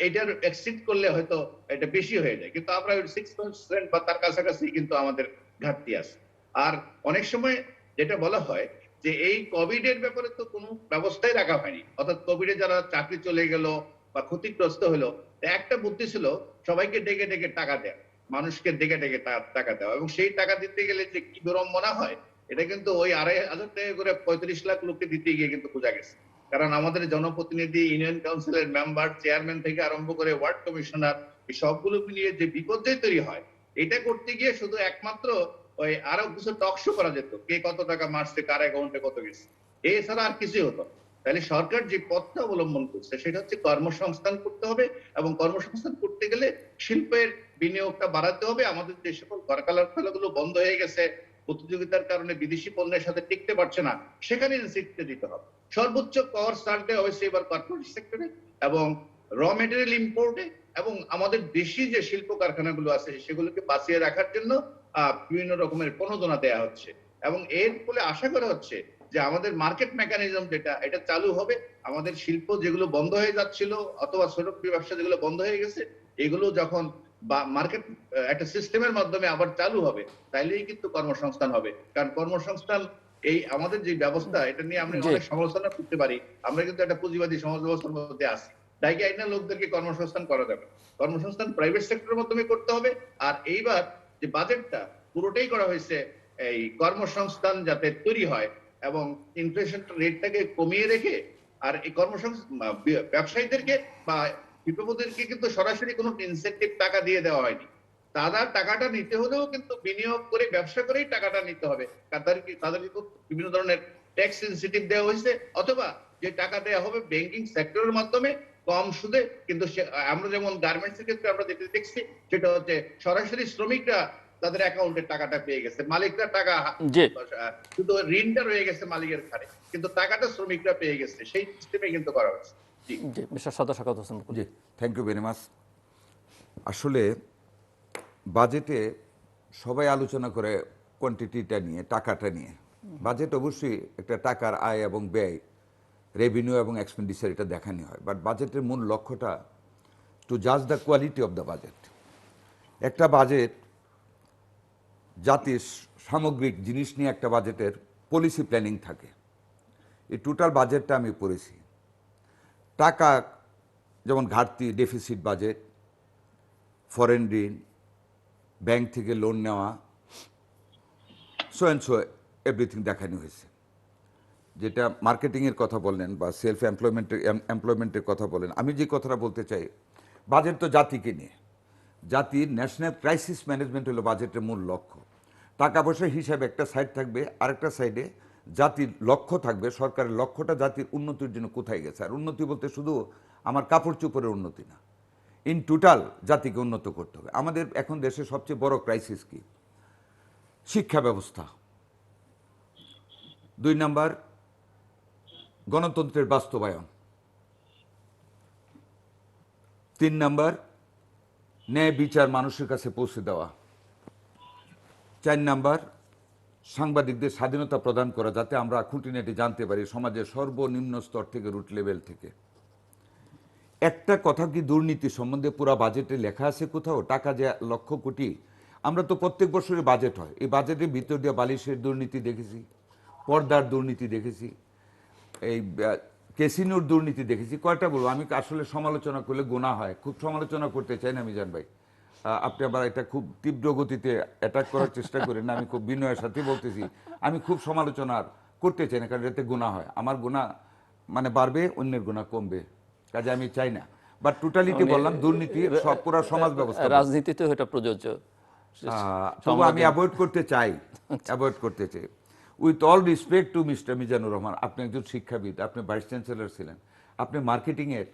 B: এটার এক্সিড করলে হয়তো এটা বেশি হয়ে যায়, কিন্তু আমরা 6% বা তার কাছাকাছি কিন্তু আমাদের ঘাটতি আছে। আর অনেক সময় যেটা বলা হয় যে এই কোভিড এর ব্যাপারে তো কোনো ব্যবস্থাই রাখা হয়নি, অর্থাৎ কোভিডে যারা চাকরি চলে গেল বা ক্ষতিগ্রস্ত হলো, একটা বুদ্ধি ছিল সবাইকে ডেকে ডেকে টাকা দেয়া, মানুষকে ডেকে ডেকে টাকা দেওয়া, এবং সেই টাকা দিতে গেলে যে কি বিড়ম্বনা হয়, এটা কিন্তু ওই 2,500 টাকা করে 35 লাখ লোককে দিতে গিয়ে কিন্তু বোঝা গেছে। কারণ আমাদের জনপ্রতিনিধি, ইউনিয়ন কাউন্সিলের মেম্বার, চেয়ারম্যান থেকে আরম্ভ করে ওয়ার্ড কমিশনার, এই সবগুলো মিলিয়ে যে বিপর্যয় তৈরি হয়, এটা করতে গিয়ে শুধু একমাত্র ওই আরো কিছু টক শো করা যেত, কে কত টাকা মারছে, কার অ্যাকাউন্টে কত গেছে, এছাড়া আর কিছুই হতো। তাহলে সরকার যে পথটা অবলম্বন করছে সেটা হচ্ছে কর্মসংস্থান করতে হবে, এবং কর্মসংস্থান করতে গেলে শিল্পের বিনিয়োগটা বাড়াতে হবে। আমাদের যে সকল কারখানাগুলো বন্ধ হয়ে গেছে, প্রতিযোগিতার কারণে বিদেশি পণ্যের সাথে টিকতে পারছে না, সেখানে ইনসেন্টিভ দিতে হবে। সর্বোচ্চ কর ছাড় দেওয়া হয়েছে এবার কর্পোরেট সেক্টরে এবং র মেটেরিয়াল ইম্পোর্টে, এবং আমাদের দেশি যে শিল্প কারখানাগুলো আছে সেগুলোকে বাঁচিয়ে রাখার জন্য বিভিন্ন রকমের প্রণোদনা দেওয়া হচ্ছে। এবং এর ফলে আশা করা হচ্ছে যে আমাদের মার্কেট মেকানিজম যেটা, এটা চালু হবে। আমাদের শিল্প যেগুলো বন্ধ হয়ে যাচ্ছিল, অথবা ছোট ব্যবসা যেগুলো বন্ধ হয়ে গেছে, এগুলো যখন মার্কেট একটা সিস্টেমের মাধ্যমে আবার চালু হবে, তাইলেই কিন্তু কর্মসংস্থান হবে। কারণ কর্মসংস্থান, এই আমাদের যে ব্যবস্থা, এটা নিয়ে আমরা অনেক সমালোচনা করতে পারি, আমরা কিন্তু একটা পুঁজিবাদী সমাজ ব্যবস্থার মধ্যে আছি। তাই আইনা লোকদেরকে কর্মসংস্থান করা যাবে, কর্মসংস্থান প্রাইভেট সেক্টরের মাধ্যমে করতে হবে। আর এইবার যে বাজেটটা পুরোটাই করা হয়েছে এই কর্মসংস্থান যাতে তৈরি হয় এবং ইনফ্লেশন রেটটাকে কমিয়ে রেখে। আর এই কর্মসংস্থান ব্যবসায়ীদেরকে বা শিল্পপতিদেরকে কিন্তু সরাসরি কোনো ইনসেন্টিভ টাকা দিয়ে দেওয়া হয়নি। তাদের টাকাটা নিতে হলেও কিন্তু বিনিয়োগ করে, ব্যবসা করেই টাকাটা নিতে হবে। তাদেরকে বিভিন্ন ধরনের ট্যাক্স ইনসেন্টিভ দেওয়া হয়েছে, অথবা যে টাকা দেওয়া হবে ব্যাংকিং সেক্টরের মাধ্যমে, কম সুদে, কিন্তু আমরা যেমন গার্মেন্টস এর ক্ষেত্রে আমরা যেটা দেখছি সেটা হচ্ছে সরাসরি শ্রমিকরা তাদের অ্যাকাউন্টে টাকাটা পেয়ে গেছে, মালিকরা টাকা
A: জি
B: শুধু ঋণটা রয়ে গেছে মালিকের ঘাড়ে, কিন্তু টাকাটা শ্রমিকরা পেয়ে গেছে, সেই সিস্টেমে কিন্তু করা হয়েছে। জি
A: জি মিস্টার সদর সাকাত হোসেন বকুল।
C: জি, থ্যাংক ইউ ভেরি মাচ। আসলে বাজেটে সবাই আলোচনা করে কোয়ান্টিটিটা নিয়ে, টাকাটা নিয়ে। বাজেট অবশ্যই একটা টাকার আয় এবং ব্যয়, রেভিনিউ এবং এক্সপেন্ডিচার এটা দেখানি হয়, বাট বাজেটের মূল লক্ষ্যটা টু জাজ the quality of the budget. একটা বাজেট জাতির সামগ্রিক জিনিস নিয়ে একটা বাজেটের পলিসি প্ল্যানিং থাকে। এই টোটাল বাজেটটা আমি পড়েছি। টাকা যেমন ঘাটতি, ডেফিসিট বাজেট, ফরেন ঋণ, ব্যাংক থেকে লোন নেওয়া, সো অ্যান্ড সো এভরিথিং দেখানো হয়েছে। যেটা মার্কেটিংয়ের কথা বললেন বা সেলফ এমপ্লয়মেন্টের কথা বলেন, আমি যে কথাটা বলতে চাই, বাজেট তো জাতিকে নিয়ে। জাতির ন্যাশনাল ক্রাইসিস ম্যানেজমেন্ট হলো বাজেটের মূল লক্ষ্য। টাকা পয়সার হিসাবে একটা সাইড থাকবে, আরেকটা সাইডে জাতির লক্ষ্য থাকবে। সরকারের লক্ষ্যটা জাতির উন্নতির জন্য কোথায় গেছে। আর উন্নতি বলতে শুধু আমার কাপড় চোপড়ের উন্নতি না, ইন টোটাল জাতিকে উন্নত করতে হবে। আমাদের এখন দেশের সবচেয়ে বড় ক্রাইসিস কি? শিক্ষা ব্যবস্থা। 2 নাম্বার, গণতন্ত্রের বাস্তবায়ন। 3 নাম্বার, ন্যায় বিচার মানুষের কাছে পৌঁছে দেওয়া। 4 নাম্বার, সাংবাদিকদের স্বাধীনতা প্রদান করা, যাতে আমরা খুঁটিনাটি জানতে পারি সমাজের সর্বনিম্ন স্তর থেকে, রুট লেভেল থেকে। একটা কথা কি দুর্নীতি সম্বন্ধে পুরা বাজেটে লেখা আছে কোথাও? টাকা যে লক্ষ কোটি, আমরা তো প্রত্যেক বছরের বাজেট হয়, এই বাজেটের ভিতর দিয়ে বালিশের দুর্নীতি দেখেছি, পর্দার দুর্নীতি দেখেছি, এই ক্যাসিনোর দুর্নীতি দেখেছি। কয়টা বলবো? আমি আসলে সমালোচনা করলে গোনা হয়, খুব সমালোচনা করতে চাই না মিজান ভাই। আপনি আবার এটা খুব তীব্র গতিতে অ্যাটাক করার চেষ্টা করেন না, আমি খুব বিনয়ের সাথে বলতেছি। আমি খুব সমালোচনা করতে চাই না, কারণ এতে গুনাহ হয়। আমার গুনাহ মানে বাড়বে, অন্যের গুনাহ কমবে, কাজে আমি চাই না। বাট টোটালিটি বললাম, দুর্নীতি সব পুরো সমাজ ব্যবস্থা,
A: রাজনীতিতেও এটা প্রযোজ্য।
C: তবু আমি অ্যাভয়েড করতে চাই, অ্যাভয়েড করতে চাই। With all respect to mister Mizanur Rahman, আপনি একজন শিক্ষাবিদ, আপনি ভাইস চ্যান্সেলর ছিলেন, আপনি মার্কেটিংয়ের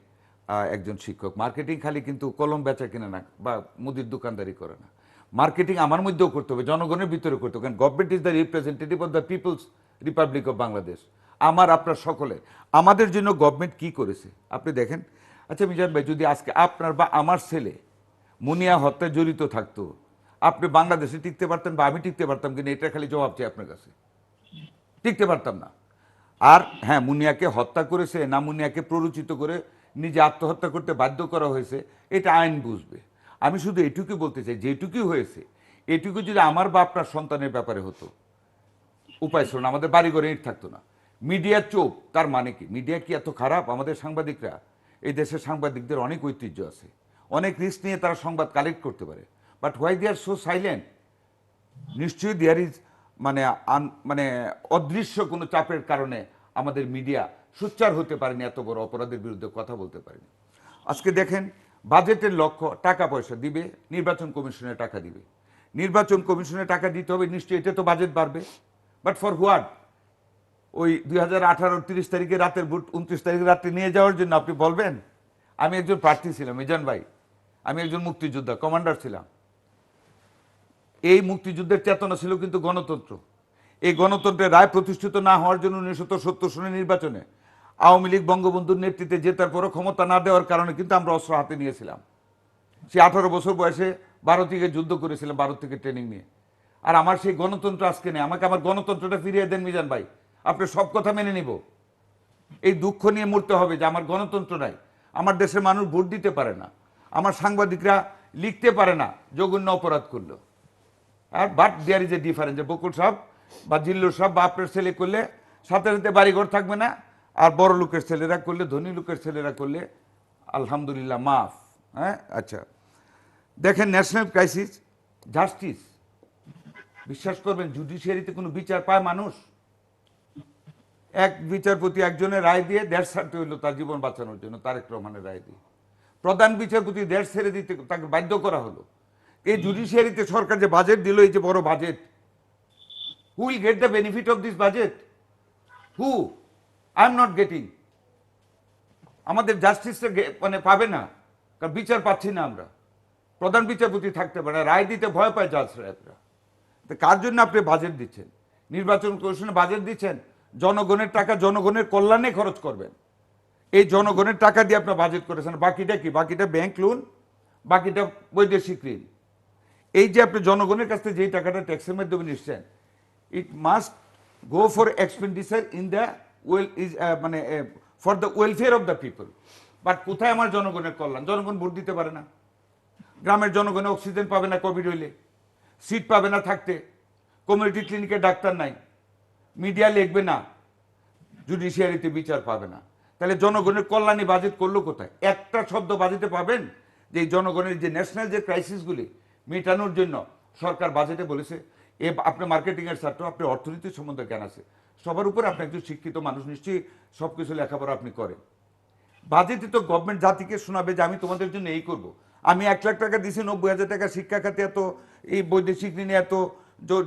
C: একজন শিক্ষক। মার্কেটিং খালি কিন্তু কলম বেচা কিনে না বা মুদির দোকানদারি করে না, মার্কেটিং আমার মধ্যেও করতে হবে, জনগণের ভিতরে করতে হবে। কারণ government is the representative of the People's Republic of Bangladesh. আমার আপনার সকলে, আমাদের জন্য গভর্নমেন্ট কি করেছে আপনি দেখেন। আচ্ছা মিজান ভাই, যদি আজকে আপনার বা আমার ছেলে মুনিয়া হত্যায় জড়িত থাকতো, আপনি বাংলাদেশে টিকতে পারতেন বা আমি টিকতে পারতাম কিনা, এটা খালি জবাব চাই আপনার কাছে। টিকতে পারতাম না। আর হ্যাঁ, মুনিয়াকে হত্যা করেছে না মুনিয়াকে প্ররোচিত করে নিজে আত্মহত্যা করতে বাধ্য করা হয়েছে, এটা আইন বুঝবে। আমি শুধু এটুকু বলতে চাই, যেটুকুই হয়েছে এটুকু যদি আমার বা আপনার সন্তানের ব্যাপারে হতো, উপায় ছিল না, আমাদের বাড়িঘরে ইট থাকতো না। মিডিয়া চোপ, তার মানে কি? মিডিয়া কি এত খারাপ? আমাদের সাংবাদিকরা, এই দেশের সাংবাদিকদের অনেক ঐতিহ্য আছে, অনেক রিস্ক নিয়ে তারা সংবাদ কালেক্ট করতে পারে, but why they are so silent? নিশ্চয়ই দেয়ার ইজ মানে অদৃশ্য কোনো চাপের কারণে আমাদের মিডিয়া সোচ্চার হতে পারেনি, এত বড় অপরাধের বিরুদ্ধে কথা বলতে পারেনি। আজকে দেখেন, বাজেটের লক্ষ্য টাকা পয়সা দিবে, নির্বাচন কমিশনে টাকা দিবে, নির্বাচন কমিশনে টাকা দিতে হবে, নিশ্চয়ই এটা তো বাজেট বাড়বে, বাট ফর হোয়াট? ওই 2018 30 তারিখে রাতের ভোট 29 তারিখে রাত্রে নিয়ে যাওয়ার জন্য? আপনি বলবেন? আমি একজন প্রার্থী ছিলাম মিজান ভাই, আমি একজন মুক্তিযোদ্ধা, কমান্ডার ছিলাম। এই মুক্তিযুদ্ধের চেতনা ছিল কিন্তু গণতন্ত্র। এই গণতন্ত্রের রায় প্রতিষ্ঠিত না হওয়ার জন্য 1970 সনের নির্বাচনে আওয়ামী লীগ বঙ্গবন্ধুর নেতৃত্বে জেতার পরও ক্ষমতা না দেওয়ার কারণে কিন্তু আমরা অস্ত্র হাতে নিয়েছিলাম। সে 18 বছর বয়সে ভারত থেকে যুদ্ধ করেছিলাম, ভারত থেকে ট্রেনিং নিয়ে। আর আমার সেই গণতন্ত্র আজকে নেই। আমাকে আমার গণতন্ত্রটা ফিরিয়ে দেন মিজান ভাই, আপনি সব কথা মেনে নিব। এই দুঃখ নিয়ে মরতে হবে যে আমার গণতন্ত্র নাই, আমার দেশের মানুষ ভোট দিতে পারে না, আমার সাংবাদিকরা লিখতে পারে না, জঘন্য অপরাধ করলো। আর but there is a difference, যে বকুল সাহেব বা জিল্লুর সাহেব বা আপনার ছেলে করলে সাথে সাথে বাড়িঘর থাকবে না, আর বড় লোকের ছেলেরা করলে, ধনী লোকের ছেলেরা করলে আলহামদুলিল্লাহ মাফ। হ্যাঁ, আচ্ছা দেখেন, ন্যাশনাল ক্রাইসিস, জাস্টিস, বিশ্বাস করবেন জুডিশিয়ারিতে কোনো বিচার পায় মানুষ? এক বিচারপতি একজনের রায় দিয়ে দেশ ছাড়তে হইলো তার জীবন বাঁচানোর জন্য, তারেক রহমানের রায় দিয়ে। প্রধান বিচারপতি দেশ ছেড়ে দিতে তাকে বাধ্য করা হলো। এই জুডিশিয়ারিতে সরকার যে বাজেট দিল, এই যে বড় budget, who will get the benefit of this budget? Who? I am not getting. আমাদের জাস্টিসটা মানে পাবে না, কারণ বিচার পাচ্ছি না আমরা। প্রধান বিচারপতি থাকতে পারে না, রায় দিতে ভয় পায় জাজ সাহেবরা। তো কার জন্য আপনি বাজেট দিচ্ছেন? নির্বাচন কমিশনে বাজেট দিচ্ছেন, জনগণের টাকা জনগণের কল্যাণে খরচ করবেন। এই জনগণের টাকা দিয়ে আপনি বাজেট করেছেন, বাকিটা কি? বাকিটা ব্যাংক লোন, বাকিটা বৈদেশিক ঋণ। এই যে আপনি জনগণের কাছ থেকে যেই টাকাটা ট্যাক্সের মাধ্যমে নিচ্ছেন, it must go for expenditure in the মানে for the welfare of the people. But কোথায় আমার জনগণের কল্যাণ? জনগণ ভোট দিতে পারে না, গ্রামের জনগণে অক্সিজেন পাবে না কোভিড হইলে, সিট পাবে না থাকতে, কমিউনিটি ক্লিনিকে ডাক্তার নাই, মিডিয়া লিখবে না, জুডিশিয়ারিতে বিচার পাবে না। তাহলে জনগণের কল্যাণী বাজেট করলো কোথায়? একটা শব্দ বাজেটে পাবেন যে এই জনগণের যে ন্যাশনাল যে ক্রাইসিসগুলি মেটানোর জন্য সরকার বাজেটে বলেছে। আপনি মার্কেটিং এর ছাত্র, আপনি অর্থনীতির সম্বন্ধে জ্ঞান আছে সবার উপরে, আপনি একজন শিক্ষিত মানুষ, নিশ্চয়ই সবকিছু লেখাপড়া আপনি করেন। বাজেটে তো গভর্নমেন্ট জাতিকে শোনাবে যে আমি তোমাদের জন্য এই করব। আমি 1 লাখ টাকা দিছি, 90,000 টাকা শিক্ষা খাতে এত, এই বৈদেশিক ঋণে এত,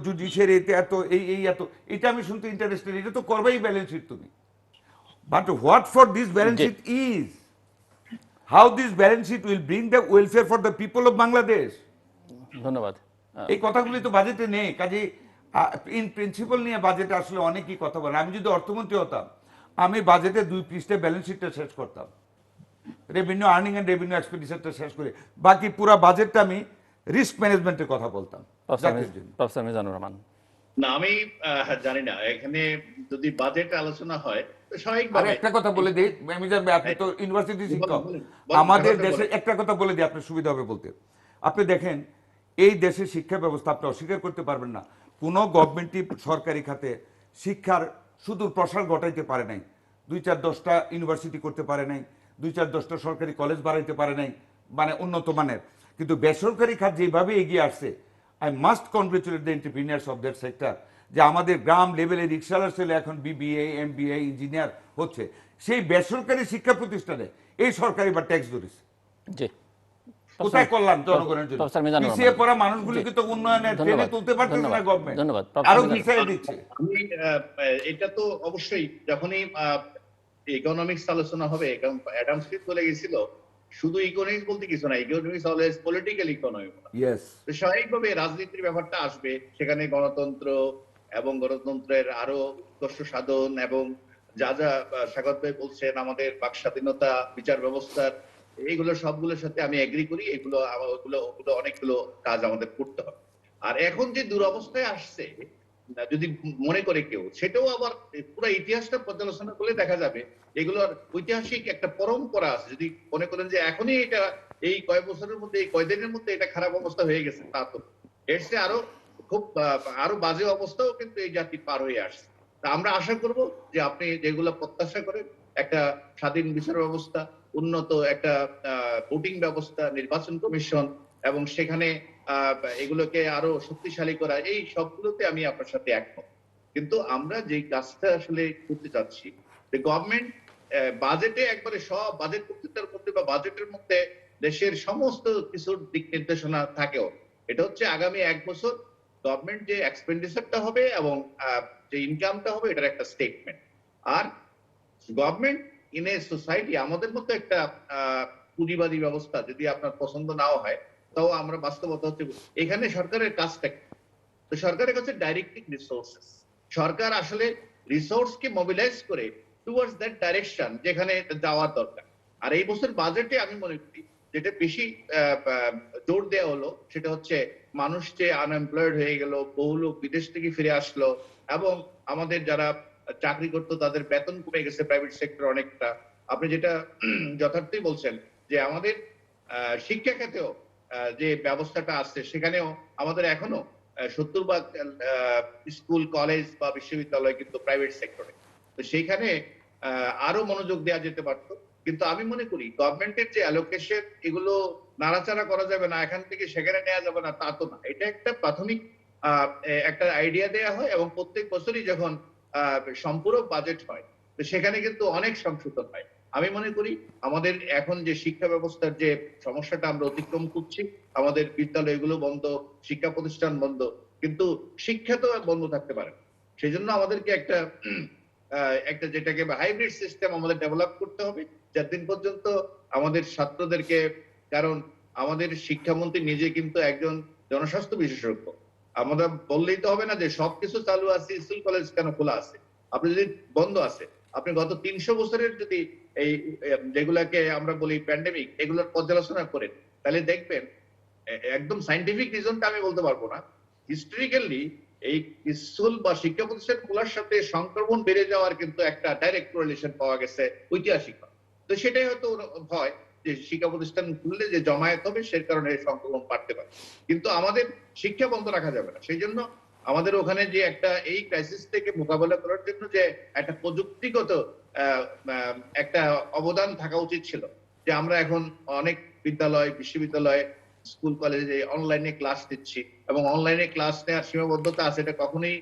C: জুডিশিয়ারিতে এত, এই এত, এটা আমি শুনতে ইন্টারেস্টেড। এটা তো করবেই ব্যালেন্স শিট তুমি। But what for this balance
A: G
C: sheet is, how this balance sheet will bring the welfare for the people of Bangladesh.
A: ধন্যবাদ।
C: এই কথাগুলি তো বাজেটে নেই। কাজে ইন প্রিন্সিপাল নিয়ে বাজেটে আসলে অনেকই কথা বলে। আমি যদি অর্থমন্ত্রী হতাম, আমি বাজেটে 2 পৃষ্ঠায় ব্যালেন্স শিটটা শেষ করতাম, রেভিনিউ আর্নিং এন্ড রেভিনিউ এক্সপেন্ডিচারটা শেষ করে বাকি পুরো বাজেটটা আমি রিস্ক ম্যানেজমেন্টের কথা বলতাম জাতির জন্য।
A: প্রফেসর মিজানুর রহমান।
B: না, আমি জানি না এখানে যদি বাজেট আলোচনা হয় তো
C: আর
B: স্বাভাবিকভাবে
C: একটা কথা বলে দিই মিজান ভাই, আপনি তো ইউনিভার্সিটি শিক্ষক, আমাদের দেশে একটা কথা বলে দিই, আপনার সুবিধা হবে বলতে। আপনি দেখেন এই দেশের শিক্ষা ব্যবস্থা, আপনি অস্বীকার করতে পারবেন না, কোনো গভর্নমেন্টই সরকারি খাতে শিক্ষার সুদূর প্রসার ঘটাইতে পারে নাই। 2-4-10টা ইউনিভার্সিটি করতে পারে নাই, 2-4-10টা সরকারি কলেজ বাড়াইতে পারে নাই, মানে উন্নত মানের। কিন্তু বেসরকারি খাত যেভাবে এগিয়ে আসছে, I must congratulate the entrepreneurs of that sector, যে আমাদের গ্রাম লেভেলে রিক্সাওয়ালার ছেলে এখন বিবিএ, এমবিএ, ইঞ্জিনিয়ার হচ্ছে। সেই বেসরকারি শিক্ষা প্রতিষ্ঠানে এই সরকারি বা ট্যাক্স ধরেছে।
A: জি
C: কোথায় কল্যাণ জনগণের জন্য?
A: প্রফেসর মিজানুর
C: পিছিয়ে
A: রহমান।
C: পড়া মানুষগুলিকে তো উন্নয়নের ট্রেনে তুলতে পারতেছে না গভর্নমেন্ট,
A: ধন্যবাদ।
C: আরো পিছিয়ে দিচ্ছে।
B: আমি এটা তো অবশ্যই যখনই ইকোনমিক্স আলোচনা হবে, কারণ অ্যাডাম স্মিথ বলে গেছিল শুধু ইকোনমিক্স বলতে কিছু না, economics always political economy.
C: Yes,
B: স্বাভাবিকভাবে রাজনীতির ব্যাপারটা আসবে, সেখানে গণতন্ত্র এবং গণতন্ত্রের আরো উৎকর্ষ সাধন এবং যা যা স্বাগত ভাই বলছেন, আমাদের বাক স্বাধীনতা, বিচার ব্যবস্থার, এইগুলো সবগুলোর সাথে আমি এগ্রি করি। এগুলো ওগুলো অনেকগুলো কাজ আমাদের করতে হবে। আর এখন যে দুরবস্থায় আসছে, যদি মনে করে কেউ, সেটাও আবার পুরো ইতিহাসটা পর্যালোচনা করলে দেখা যাবে এগুলোর ঐতিহাসিক একটা পরম্পরা আছে। যদি মনে করেন যে এখনই এটা এই কয়েক বছরের মধ্যে, এই কয়েকদিনের মধ্যে এটা খারাপ অবস্থা হয়ে গেছে, তা তো এর চেয়ে আরো খুব আরো বাজে অবস্থাও কিন্তু এই জাতি পার হয়ে আসছে। তা আমরা আশা করব যে আপনি যেগুলো প্রত্যাশা করেন, একটা স্বাধীন বিচার ব্যবস্থা, উন্নত একটা ভোটিং ব্যবস্থা, নির্বাচন কমিশন, এবং সেখানে এগুলোকে আরো শক্তিশালী করা, এই সবগুলোতে আমি আপনার সাথে একমত। কিন্তু আমরা যে কাজটা আসলে করতে চাচ্ছি, যে গভর্নমেন্ট বাজেটে একবারে সব বাজেট বক্তৃতার মধ্যে বা বাজেটের মধ্যে দেশের সমস্ত কিছুর দিক নির্দেশনা থাকেও, এটা হচ্ছে আগামী 1 বছর গভর্নমেন্ট যে এক্সপেন্ডিচারটা হবে এবং যে ইনকামটা হবে, এটার একটা স্টেটমেন্ট। আর গভর্নমেন্ট ইন এ সোসাইটি, আমাদের মতো একটা পুঁজিবাদী ব্যবস্থা যদি আপনার পছন্দ নাও হয়, তাও আমরা বাস্তবতা হচ্ছে এখানে সরকারের কাজটা কি? তো সরকারের কাছে ডাইরেক্টিং রিসোর্সেস, সরকার আসলে রিসোর্সকে মোবিলাইজ করে টুয়ার্ডস দ্যাট ডাইরেকশন যেখানে যাওয়ার দরকার। আর এই বছর বাজেটে আমি মনে করি যেটা বেশি জোর দেওয়া হলো, সেটা হচ্ছে মানুষ যে আনএমপ্লয়েড হয়ে গেল, বহু লোক বিদেশ থেকে ফিরে আসলো, এবং আমাদের যারা চাকরি করতো তাদের বেতন কমে গেছে প্রাইভেট সেক্টর অনেকটা। আপনি যেটা যথার্থই বলছেন যে আমাদের শিক্ষা খাতেও যে ব্যবস্থাটা আছে, সেখানেও আমাদের এখনো 70% স্কুল, কলেজ বা বিশ্ববিদ্যালয় কিন্তু প্রাইভেট সেক্টরে। তো সেইখানে আরো মনোযোগ দেওয়া যেতে পারত। কিন্তু আমি মনে করি গভর্নমেন্টের যে অ্যালোকেশন, এগুলো নাড়াচাড়া করা যাবে না, এখান থেকে সেখানে নেওয়া যাবে না, তা তো না। এটা একটা প্রাথমিক একটা আইডিয়া দেওয়া হয়, এবং প্রত্যেক বছরই যখন সম্পূরক বাজেট হয়, তো সেখানে কিন্তু অনেক সংশোধন হয়। আমি মনে করি আমাদের এখন যে শিক্ষা ব্যবস্থার যে সমস্যাটা আমরা অতিক্রম করছি, আমাদের বিদ্যালয়গুলো বন্ধ, শিক্ষা প্রতিষ্ঠান বন্ধ, কিন্তু শিক্ষা তো আর বন্ধ থাকতে পারে না। সেই জন্য আমাদেরকে একটা যেটাকে হাইব্রিড সিস্টেম আমাদের ডেভেলপ করতে হবে, দিন পর্যন্ত আমাদের ছাত্রদেরকে, কারণ আমাদের শিক্ষামন্ত্রী নিজে কিন্তু একজন জনস্বাস্থ্য বিশেষজ্ঞ, আমরা বললেই তো হবে না যে সবকিছু চালু আছে, স্কুল কলেজ কেন খোলা আছে। আপনি যদি বন্ধ আছে, আপনি গত 300 বছরের যদি এই যেগুলাকে আমরা বলি প্যান্ডেমিক, এগুলোর পর্যালোচনা করেন, তাহলে দেখবেন একদম সাইন্টিফিক রিজনটা আমি বলতে পারবো না, হিস্টোরিক্যালি এই স্কুল বা শিক্ষা প্রতিষ্ঠান খোলার সাথে সংক্রমণ বেড়ে যাওয়ার কিন্তু একটা ডাইরেক্ট কোরিলেশন পাওয়া গেছে ঐতিহাসিক। তো সেটাই হয়তো হয় যে শিক্ষা প্রতিষ্ঠান খুললে যে জমায়েত হবে সে কারণে সংক্রমণ বাড়তে পারে, কিন্তু আমাদের শিক্ষা বন্ধ রাখা যাবে না। সেই জন্য আমাদের ওখানে যে একটা এই ক্রাইসিস থেকে মোকাবেলা করার জন্য যে একটা প্রযুক্তিগত একটা অবদান থাকা উচিত ছিল, যে আমরা এখন অনেক বিদ্যালয়, বিশ্ববিদ্যালয়, স্কুল কলেজে অনলাইনে ক্লাস দিচ্ছি, এবং অনলাইনে ক্লাস নেওয়ার সীমাবদ্ধতা আছে, এটা কখনোই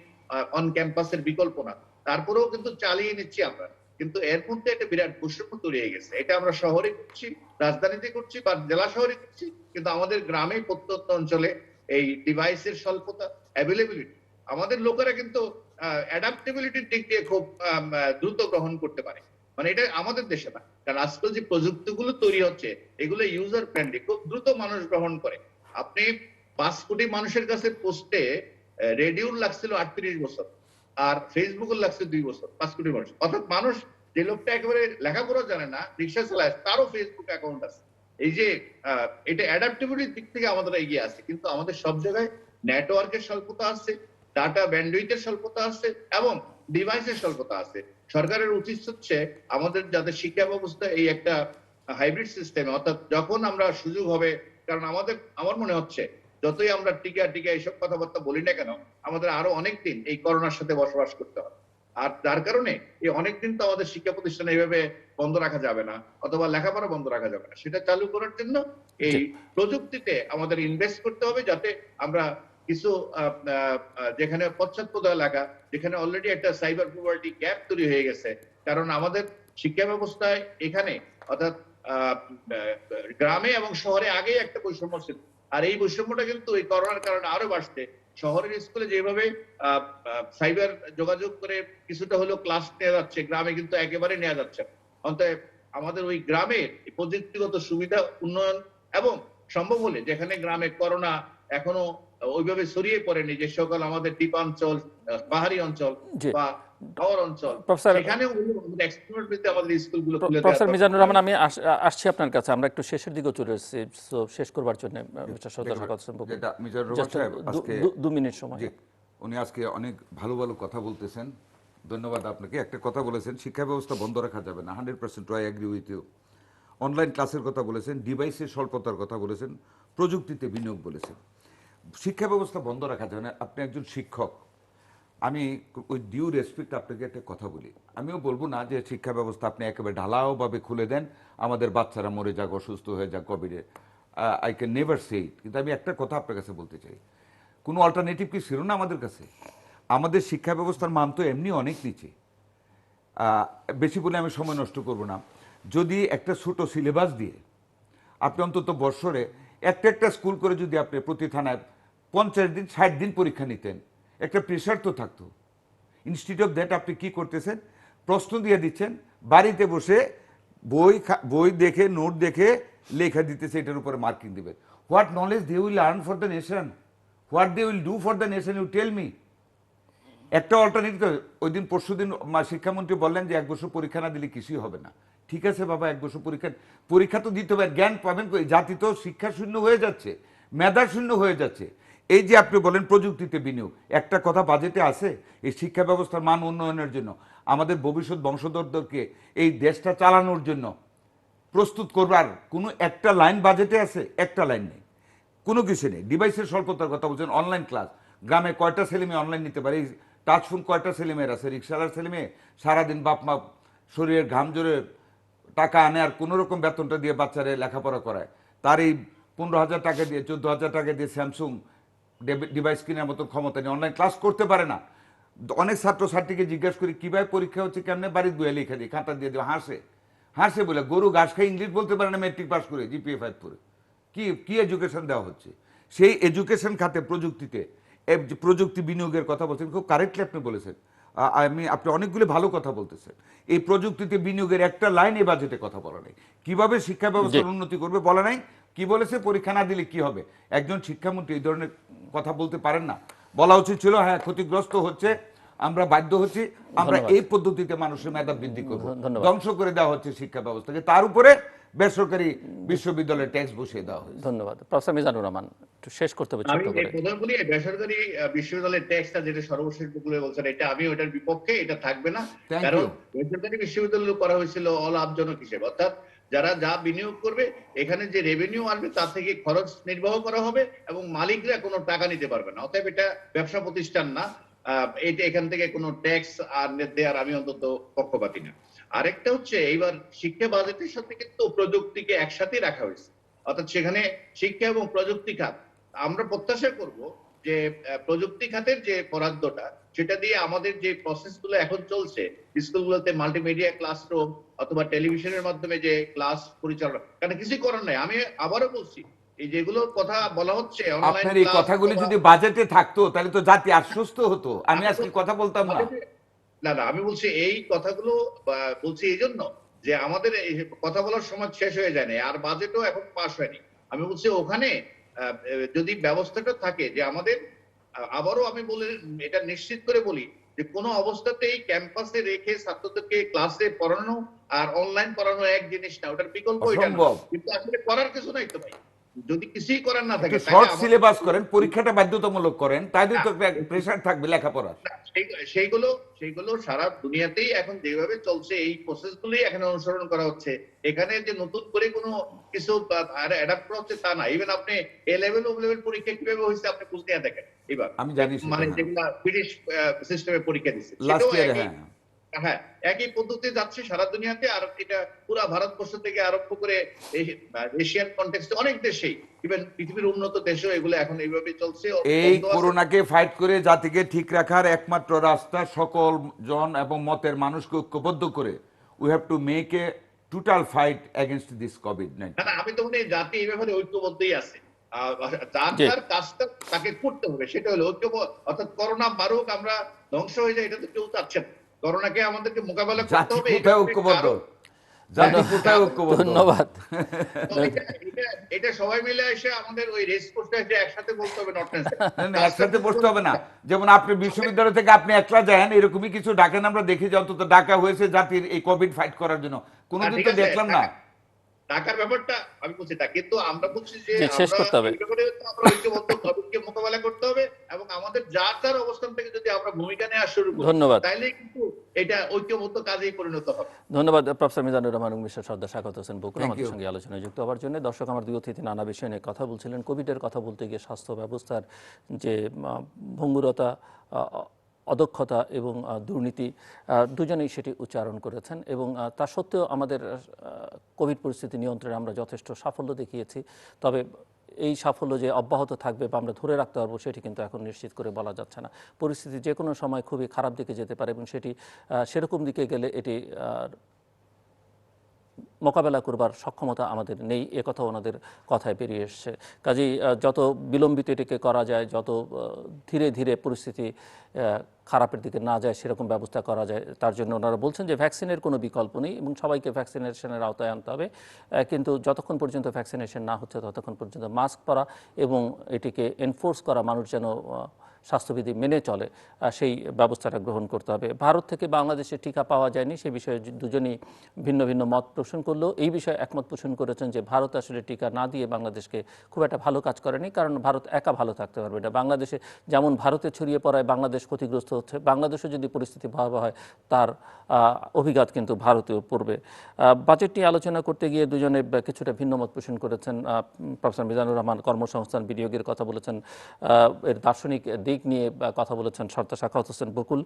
B: অন ক্যাম্পাসের বিকল্প না, তারপরেও কিন্তু চালিয়ে নিচ্ছি আমরা। কিন্তু এর মধ্যে একটা বিরাট বৈষম্য তৈরি হয়ে গেছে। এটা আমরা শহরে করছি, রাজধানীতে করছি বা জেলা শহরে করছি, কিন্তু আমাদের গ্রামে প্রত্যন্ত অঞ্চলে এই ডিভাইসের স্বল্পতা, অ্যাভেলেবিলিটি, আমাদের লোকেরা কিন্তু অ্যাডাপ্টেবিলিটির দিক দিয়ে খুব দ্রুত গ্রহণ করতে পারে। মানে এটা আমাদের দেশে না, কারণ আজকাল যে প্রযুক্তিগুলো তৈরি হচ্ছে এগুলো ইউজার ফ্রেন্ডলি, খুব দ্রুত মানুষ গ্রহণ করে। আপনি 5 কোটি মানুষের কাছে পোস্টে রেডিওর লাগছিল 38 বছর, আর ফেসবুকের লাগছে 2 বছর, 5 কোটি মানুষ। অর্থাৎ মানুষ, যে লোকটা একেবারে লেখাপড়া জানে না, রিক্সা চালায়, তারও ফেসবুক অ্যাকাউন্ট আছে। এই যে এটা অ্যাডাপ্টেবিলিটির দিক থেকে আমাদের এগিয়ে আছে, কিন্তু আমাদের সব জায়গায় নেটওয়ার্কের স্বল্পতা আছে, ডাটা ব্যান্ডউইথের স্বল্পতা আছে, এবং ডিভাইসের স্বল্পতা আছে। সরকারের উচিত হচ্ছে আমাদের যাতে শিক্ষা ব্যবস্থা এই একটা হাইব্রিড সিস্টেম, অর্থাৎ যখন আমরা সুযোগ হবে, কারণ আমার মনে হচ্ছে যতই আমরা টিকা টিকা এইসব কথাবার্তা বলি না কেন, আমাদের আরো অনেকদিন এই করোনার সাথে বসবাস করতে হবে। আর যার কারণে এই অনেকদিন তো আমাদের শিক্ষা প্রতিষ্ঠান এইভাবে বন্ধ রাখা যাবে না, অথবা লেখাপড়া বন্ধ রাখা যাবে না। সেটা চালু করার জন্য এই প্রযুক্তিতে আমাদের ইনভেস্ট করতে হবে, যাতে আমরা কিছু যেখানে পশ্চাৎপদ এলাকা, যেখানে অলরেডি একটা সাইবার পভার্টি গ্যাপ তৈরি হয়ে গেছে, কারণ আমাদের শিক্ষা ব্যবস্থায় এখানে, অর্থাৎ গ্রামে এবং শহরে আগেই একটা বৈষম্য ছিল, আর এই বৈষম্যটা কিন্তু এই করোনার কারণে আরো বাড়ছে। শহরের স্কুলে যেভাবে সাইবার যোগাযোগ করে কিছুটা হলেও ক্লাস নেওয়া যাচ্ছে, গ্রামে কিন্তু একেবারে নেওয়া যাচ্ছে। অতএব আমাদের ওই গ্রামের প্রযুক্তিগত সুবিধা উন্নয়ন, এবং সম্ভব হলে যেখানে গ্রামে করোনা এখনো ওইভাবে ছড়িয়ে পড়েনি, যে সকল আমাদের দ্বীপাঞ্চল, পাহাড়ি অঞ্চল বা শহর অঞ্চল, সেখানেও এক্সপেরিমেন্ট পেতে আমাদের স্কুলগুলো খুলে দেওয়া।
A: প্রফেসর মিজানুর রহমান, আমি আসছি আপনার কাছে। আমরা একটু শেষের দিকে চলে এসেছি, সো শেষ করবার জন্য মিস্টার সরদার
C: মিজানুর রহমান সাহেব আজকে
A: 2 মিনিট সময়।
C: উনি আজকে অনেক ভালো ভালো কথা বলতেছেন, ধন্যবাদ আপনাকে। একটা কথা বলেছেন, শিক্ষা ব্যবস্থা বন্ধ রাখা যাবে না, 100% I agree with you. Online ক্লাসের কথা বলেছেন, ডিভাইসের স্বল্পতার কথা বলেছেন, প্রযুক্তিতে বিনিয়োগ বলেছেন। শিক্ষা ব্যবস্থা বন্ধ রাখা যাবে না। আপনি একজন শিক্ষক, আমি ওই ডিউ রেসপেক্ট আপনাকে একটা কথা বলি, আমিও বলবো না যে শিক্ষা ব্যবস্থা আপনি একেবারে ঢালাওভাবে খুলে দেন, আমাদের বাচ্চারা মরে যাক, অসুস্থ হয়ে যাক কোভিডে, আই ক্যান নেভার সে ইট। কিন্তু আমি একটা কথা আপনার কাছে বলতে চাই, কোনো অল্টারনেটিভ কি ছিল না আমাদের কাছে? আমাদের শিক্ষা ব্যবস্থার মান তো এমনি অনেক নিচে। বেশি বলে আমি সময় নষ্ট করব না। যদি একটা ছোটো সিলেবাস দিয়ে আপনি অন্তত বৎসরে একটা স্কুল করে যদি আপনি প্রতি থানায় 50 দিন 60 দিন পরীক্ষা নিতেন, একটা প্রেশার তো থাকতো। ইনস্টিটিউট অফ দ্যাট আপনি কি করতেছেন, প্রশ্ন দিয়ে দিচ্ছেন, বাড়িতে বসে বই দেখে, নোট দেখে লেখা দিতেছে, এটার উপরে মার্কিং দেবেন। What knowledge they will earn for the nation, what they will do for the nation, you tell me. একটা অল্টারনেটিভ। ওই দিন পরশুদিন শিক্ষামন্ত্রী বললেন যে 1 বছর পরীক্ষা না দিলে কিছুই হবে না। ঠিক আছে বাবা, 1 বছর পরীক্ষা তো দিতে হবে, জ্ঞান পাবেন। জাতি তো শিক্ষা শূন্য হয়ে যাচ্ছে, মেধা শূন্য হয়ে যাচ্ছে। এই যে আপনি বলেন প্রযুক্তিতে বিনিয়োগ, একটা কথা বাজেটে আছে এই শিক্ষা ব্যবস্থার মান উন্নয়নের জন্য, আমাদের ভবিষ্যৎ বংশধরদেরকে এই দেশটা চালানোর জন্য প্রস্তুত করবার কোনো একটা লাইন বাজেটে আছে? একটা লাইন নেই, কোনো কিছু নেই। ডিভাইসের স্বল্পতার কথা বলছেন, অনলাইন ক্লাস, গ্রামে কয়টা ছেলেমেয়ে অনলাইন নিতে পারে? টাচ ফোন কয়টা ছেলেমেয়ের আছে? রিক্সাওয়ালার ছেলেমেয়ে সারাদিন বাপ মা শরীরের ঘাম জোরে টাকা আনে আর কোনো রকম বেতনটা দিয়ে বাচ্চারে লেখাপড়া করায়, তার এই 15,000 টাকা দিয়ে 14,000 টাকা দিয়ে স্যামসুং ডিভাইস কেনার মতো ক্ষমতা নেই, অনলাইন ক্লাস করতে পারে না। অনেক ছাত্রছাত্রীকে জিজ্ঞাসা করি কীভাবে পরীক্ষা হচ্ছে, কেমনে, বাড়ির বইয়ে লিখে দিই, খাতা দিয়ে দিও, হাসে বলে গরু ঘাস খাই, ইংলিশ বলতে পারে না মেট্রিক পাস করে, GPA 5 করে। কি এডুকেশন দেওয়া হচ্ছে? সেই এডুকেশন খাতে প্রযুক্তিতে প্রযুক্তি বিনিয়োগের কথা বলছেন, খুব কারেক্টলি আপনি বলেছেন। আপনি অনেকগুলো ভালো কথা বলতেছেন, এই প্রযুক্তিতে বিনিয়োগের একটা লাইন এই বাজেটে কথা বলা নেই। কিভাবে শিক্ষা
A: জি
C: ব্যবস্থার উন্নতি করবে বলা নাই, কি বলেছে পরীক্ষা না দিলে কি হবে। একজন শিক্ষামন্ত্রী এই ধরনের কথা বলতে পারেন না। বলা উচিত ছিল হ্যাঁ ক্ষতিগ্রস্ত হচ্ছে, আমরা বাধ্য হচ্ছি, আমরা
A: ধন্যবাদ
C: এই পদ্ধতিতে মানুষের মেধা বৃদ্ধি করব,
A: ধন্যবাদ
C: ধ্বংস করে দেওয়া হচ্ছে শিক্ষা ব্যবস্থাকে, তার উপরে বেসরকারি বিশ্ববিদ্যালয়ের ট্যাক্স বসিয়ে দেওয়া হয়েছে।
A: ধন্যবাদ। প্রফেসর মিজানুর রহমান, একটু শেষ করতে হবে
B: আমি
A: ছোট্ট
B: এই
A: করে।
B: প্রধান বলি এই বেসরকারি বিশ্ববিদ্যালয়ের ট্যাক্সটা যেটা সর্বশেষ বলে বলছেন, এটা আমি ওটার বিপক্ষে, এটা থাকবে না।
C: থ্যাংক
B: কারণ
C: ইউ।
B: বেসরকারি বিশ্ববিদ্যালয় করা হয়েছিল অলাভজনক হিসেবে, অর্থাৎ যারা যা বিনিয়োগ করবে এখানে যে রেভিনিউ আসবে তার থেকে খরচ নির্বাহ করা হবে এবং মালিকরা কোনো টাকা নিতে পারবে না। অতএব এটা ব্যবসা প্রতিষ্ঠান না, এটা এখান থেকে কোনো ট্যাক্স আর দেওয়ার আমি অন্তত পক্ষপাতী না। আরেকটা হচ্ছে এইবার শিক্ষা বাজেটের সাথে কিন্তু প্রযুক্তিকে একসাথে রাখা হয়েছে, অর্থাৎ সেখানে শিক্ষা এবং প্রযুক্তি খাত, আমরা প্রত্যাশা করব যে প্রযুক্তি খাতের যে বরাদ্দটা সেটা দিয়ে আমাদের যে প্রসেস গুলো এখন চলছে স্কুলগুলোতে মাল্টিমিডিয়া ক্লাসরুম অথবা টেলিভিশনের মাধ্যমে যে ক্লাস পরিচালনা, কারণ কিছুই করার নাই। আমি আবারও বলছি, এই যেগুলো কথা বলা হচ্ছে অনলাইন
C: আপনার এই
B: ক্লাস
C: কথাগুলি
B: অথবা
C: যদি বাজেটে থাকতো তাহলে তো জাতি আশ্বস্ত হতো, আমি আজকে কথা বলতাম না।
B: না না, আমি বলছি এই কথাগুলো বলছি এই জন্য যে আমাদের এই কথা বলার সময় শেষ হয়ে যায় না, আর বাজেটও এখন পাস হয়নি। আমি বলছি ওখানে যদি ব্যবস্থাটা থাকে যে আমাদের আবারও আমি বলে এটা নিশ্চিত করে বলি যে কোনো অবস্থাতেই ক্যাম্পাসে রেখে ছাত্রদেরকে ক্লাসে পড়ানো আর অনলাইন পড়ানো এক জিনিস না, ওটার বিকল্প এটা না।
C: অসম্ভব।
B: কিন্তু আসলে করার কিছু নাই তো ভাই, যদি কিছুই করার না থাকে
C: একটু
B: তাহলে
C: শর্ট
B: আমাদের
C: সিলেবাস করেন, পরীক্ষাটা বাধ্যতামূলক করেন, তাইলে তো একটা
B: না,
C: প্রেশার থাকবে লেখাপড়ার।
B: সেইগুলো সেইগুলো সারা দুনিয়াতেই এখন যেভাবে চলছে এই প্রসেস গুলোই এখন অনুসরণ করা হচ্ছে। এখানে যে নতুন করে কোনো কিছু অ্যাডাপ্ট করা হচ্ছে তা না। ইভেন আপনি এ লেভেল ও লেভেল পরীক্ষা কিভাবে হয়েছে আপনি বুঝতে দেখেন এবার,
C: আমি জানি সেটা,
B: মানে
C: হ্যাঁ।
B: যেগুলা ব্রিটিশ সিস্টেমে পরীক্ষা দিচ্ছে
C: লাস্ট
B: সেটাও
C: ইয়ারে,
B: একই,
C: হ্যাঁ।
B: হ্যাঁ একই পদ্ধতি যাচ্ছে সারা দুনিয়াতে। আর এটা পুরা ভারতবর্ষ থেকে আরম্ভ করে এশিয়ান কনটেক্সটে অনেক দেশেই, ইভেন পৃথিবীর উন্নত দেশেও এগুলো এখন এইভাবে চলছে।
C: এই করোনাকে ফাইট করে জাতিকে ঠিক রাখার একমাত্র রাস্তা সকল জন এবং মতের মানুষকে ঐক্যবদ্ধ করে, we have to make a total fight against this COVID-19.
B: না না, আমি তো মনে হয় জাতি এই ব্যাপারে ঐক্যবদ্ধই আছে। যার
A: জি
B: যার কাজটা তাকে করতে হবে, সেটা হলো ঐক্যবদ্ধ। অর্থাৎ করোনা মারুক, আমরা ধ্বংস হয়ে যাই, এটা তো কেউ চাচ্ছে না। করোনাকে আমাদেরকে মোকাবেলা করতে
C: জাতি
B: হবে। এই
C: কোথায়
B: ব্যাপারে
C: ঐক্যবদ্ধ?
B: কারো
C: জাতি
A: ধন্য-
C: কোথায় ঐক্যবদ্ধ?
A: ধন্যবাদ।
B: তো এটা সবাই মিলে এসে আমাদের ওই রেস কোর্সটা এসে একসাথে বলতে হবে, নট
C: না, না, একসাথে বসতে হবে না। যেমন আপনি বিশ্ববিদ্যালয় থেকে আপনি একলা যান, এরকমই কিছু ডাকেন, আমরা দেখি যে অন্তত ডাকা হয়েছে জাতির এই কোভিড ফাইট করার জন্য, কোনোদিন
B: ঠিক
C: তো
B: আছে,
C: দেখলাম না।
B: টাকার ব্যাপারটা আমি বলছি তা, কিন্তু আমরা বলছি যে
A: জি শেষ
B: আমরা
A: করতে হবে।
B: এই ব্যাপারে আমরা ঐক্যবদ্ধ কোভিডকে মোকাবেলা করতে হবে এবং আমাদের যার যার অবস্থান থেকে যদি আমরা ভূমিকা নেওয়া শুরু করি
A: ধন্যবাদ।
B: তাইলে কিন্তু এটা ঐক্যবদ্ধ কাজেই পরিণত হবে।
A: ধন্যবাদ প্রফেসর মিজানুর রহমান এবং মিস্টার সর্দার স্বাগত হোসেন বকুল
C: Thank
A: আমাদের
C: you.
A: সঙ্গে আলোচনায় যুক্ত হওয়ার জন্য। দর্শক, আমার দুই অতিথি নানা বিষয় নিয়ে কথা বলছিলেন। কোভিডের কথা বলতে গিয়ে স্বাস্থ্য ব্যবস্থার যে ভঙ্গুরতা, অদক্ষতা এবং দুর্নীতি, দুজনেই সেটি উচ্চারণ করেছেন এবং তা সত্ত্বেও আমাদের কোভিড পরিস্থিতি নিয়ন্ত্রণে আমরা যথেষ্ট সাফল্য দেখিয়েছি। তবে এই সাফল্য যে অব্যাহত থাকবে বা আমরা ধরে রাখতে পারবো সেটি কিন্তু এখন নিশ্চিত করে বলা যাচ্ছে না। পরিস্থিতি যে কোনো সময় খুবই খারাপ দিকে যেতে পারে এবং সেটি সেরকম দিকে গেলে এটি মোকাবেলা করবার সক্ষমতা আমাদের নেই, এ কথা ওনাদের কথায় বেরিয়ে এসছে। কাজেই যত বিলম্বিত এটিকে করা যায়, যত ধীরে ধীরে পরিস্থিতি খারাপের দিকে না যায় সেরকম ব্যবস্থা করা যায়, তার জন্য ওনারা বলছেন যে ভ্যাকসিনের কোনো বিকল্প নেই এবং সবাইকে ভ্যাকসিনেশনের আওতায় আনতে হবে। কিন্তু যতক্ষণ পর্যন্ত ভ্যাকসিনেশন না হচ্ছে ততক্ষণ পর্যন্ত মাস্ক পরা এবং এটিকে এনফোর্স করা, মানুষ যেন স্বাস্থ্যবিধি মেনে চলে, সেই ব্যবস্থাটা গ্রহণ করতে হবে। ভারত থেকে বাংলাদেশে টিকা পাওয়া যায়নি, সে বিষয়ে দুজনেই ভিন্ন ভিন্ন মত পোষণ করলেও এই বিষয়ে একমত পোষণ করেছেন যে ভারত আসলে টিকা না দিয়ে বাংলাদেশকে খুব একটা ভালো কাজ করেনি, কারণ ভারত একা ভালো থাকতে পারবে না। বাংলাদেশে যেমন ভারতে ছড়িয়ে পড়ায় বাংলাদেশ ক্ষতিগ্রস্ত হচ্ছে, বাংলাদেশে যদি পরিস্থিতি ভয়াবহ হয় তার অভিঘাত কিন্তু ভারতেও পড়বে। বাজেট নিয়ে আলোচনা করতে গিয়ে দুজনে কিছুটা ভিন্ন মত পোষণ করেছেন। প্রফেসর মিজানুর রহমান কর্মসংস্থান বিনিয়োগের কথা বলেছেন, এর দার্শনিক দিক নিয়ে কথা বলেছেন সর্দার সাখাওয়াত হোসেন বকুল,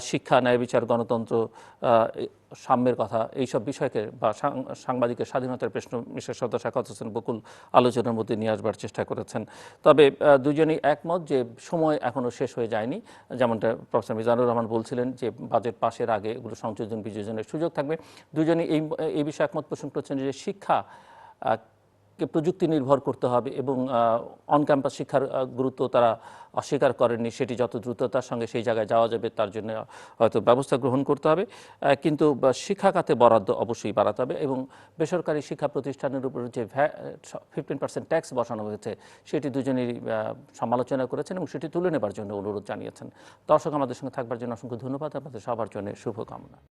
A: শিক্ষা, ন্যায় বিচার, গণতন্ত্র, সাম্যের কথা, এইসব বিষয়কে বা সাংবাদিকের স্বাধীনতার প্রশ্ন মিস্টার সর্দার সাখাওয়াত হোসেন বকুল আলোচনার মধ্যে নিয়ে আসবার চেষ্টা করেছেন। তবে দুজনেই একমত যে সময় এখনও শেষ হয়ে যায়নি। যেমনটা প্রফেসর মিজানুর রহমান বলছিলেন যে বাজেট পাশের আগে এগুলো সংযোজন বিযোজনের সুযোগ থাকবে। দুজনেই এই বিষয়ে একমত পোষণ করছেন যে শিক্ষা কে প্রযুক্তি নির্ভর করতে হবে এবং অন ক্যাম্পাস শিক্ষার গুরুত্ব তারা অস্বীকার করেননি, সেটি যত দ্রুততার সঙ্গে সেই জায়গায় যাওয়া যাবে তার জন্য হয়তো ব্যবস্থা গ্রহণ করতে হবে। কিন্তু শিক্ষা খাতে বরাদ্দ অবশ্যই বাড়াতে হবে এবং বেসরকারি শিক্ষা প্রতিষ্ঠানের উপর যে 15% ট্যাক্স বসানো হয়েছে সেটি দুজনেরই সমালোচনা করেছেন এবং সেটি তুলে নেবার জন্য অনুরোধ জানিয়েছেন। দর্শক, আমাদের সঙ্গে থাকবার জন্য অসংখ্য ধন্যবাদ, আপনাদের সবার জন্য শুভকামনা।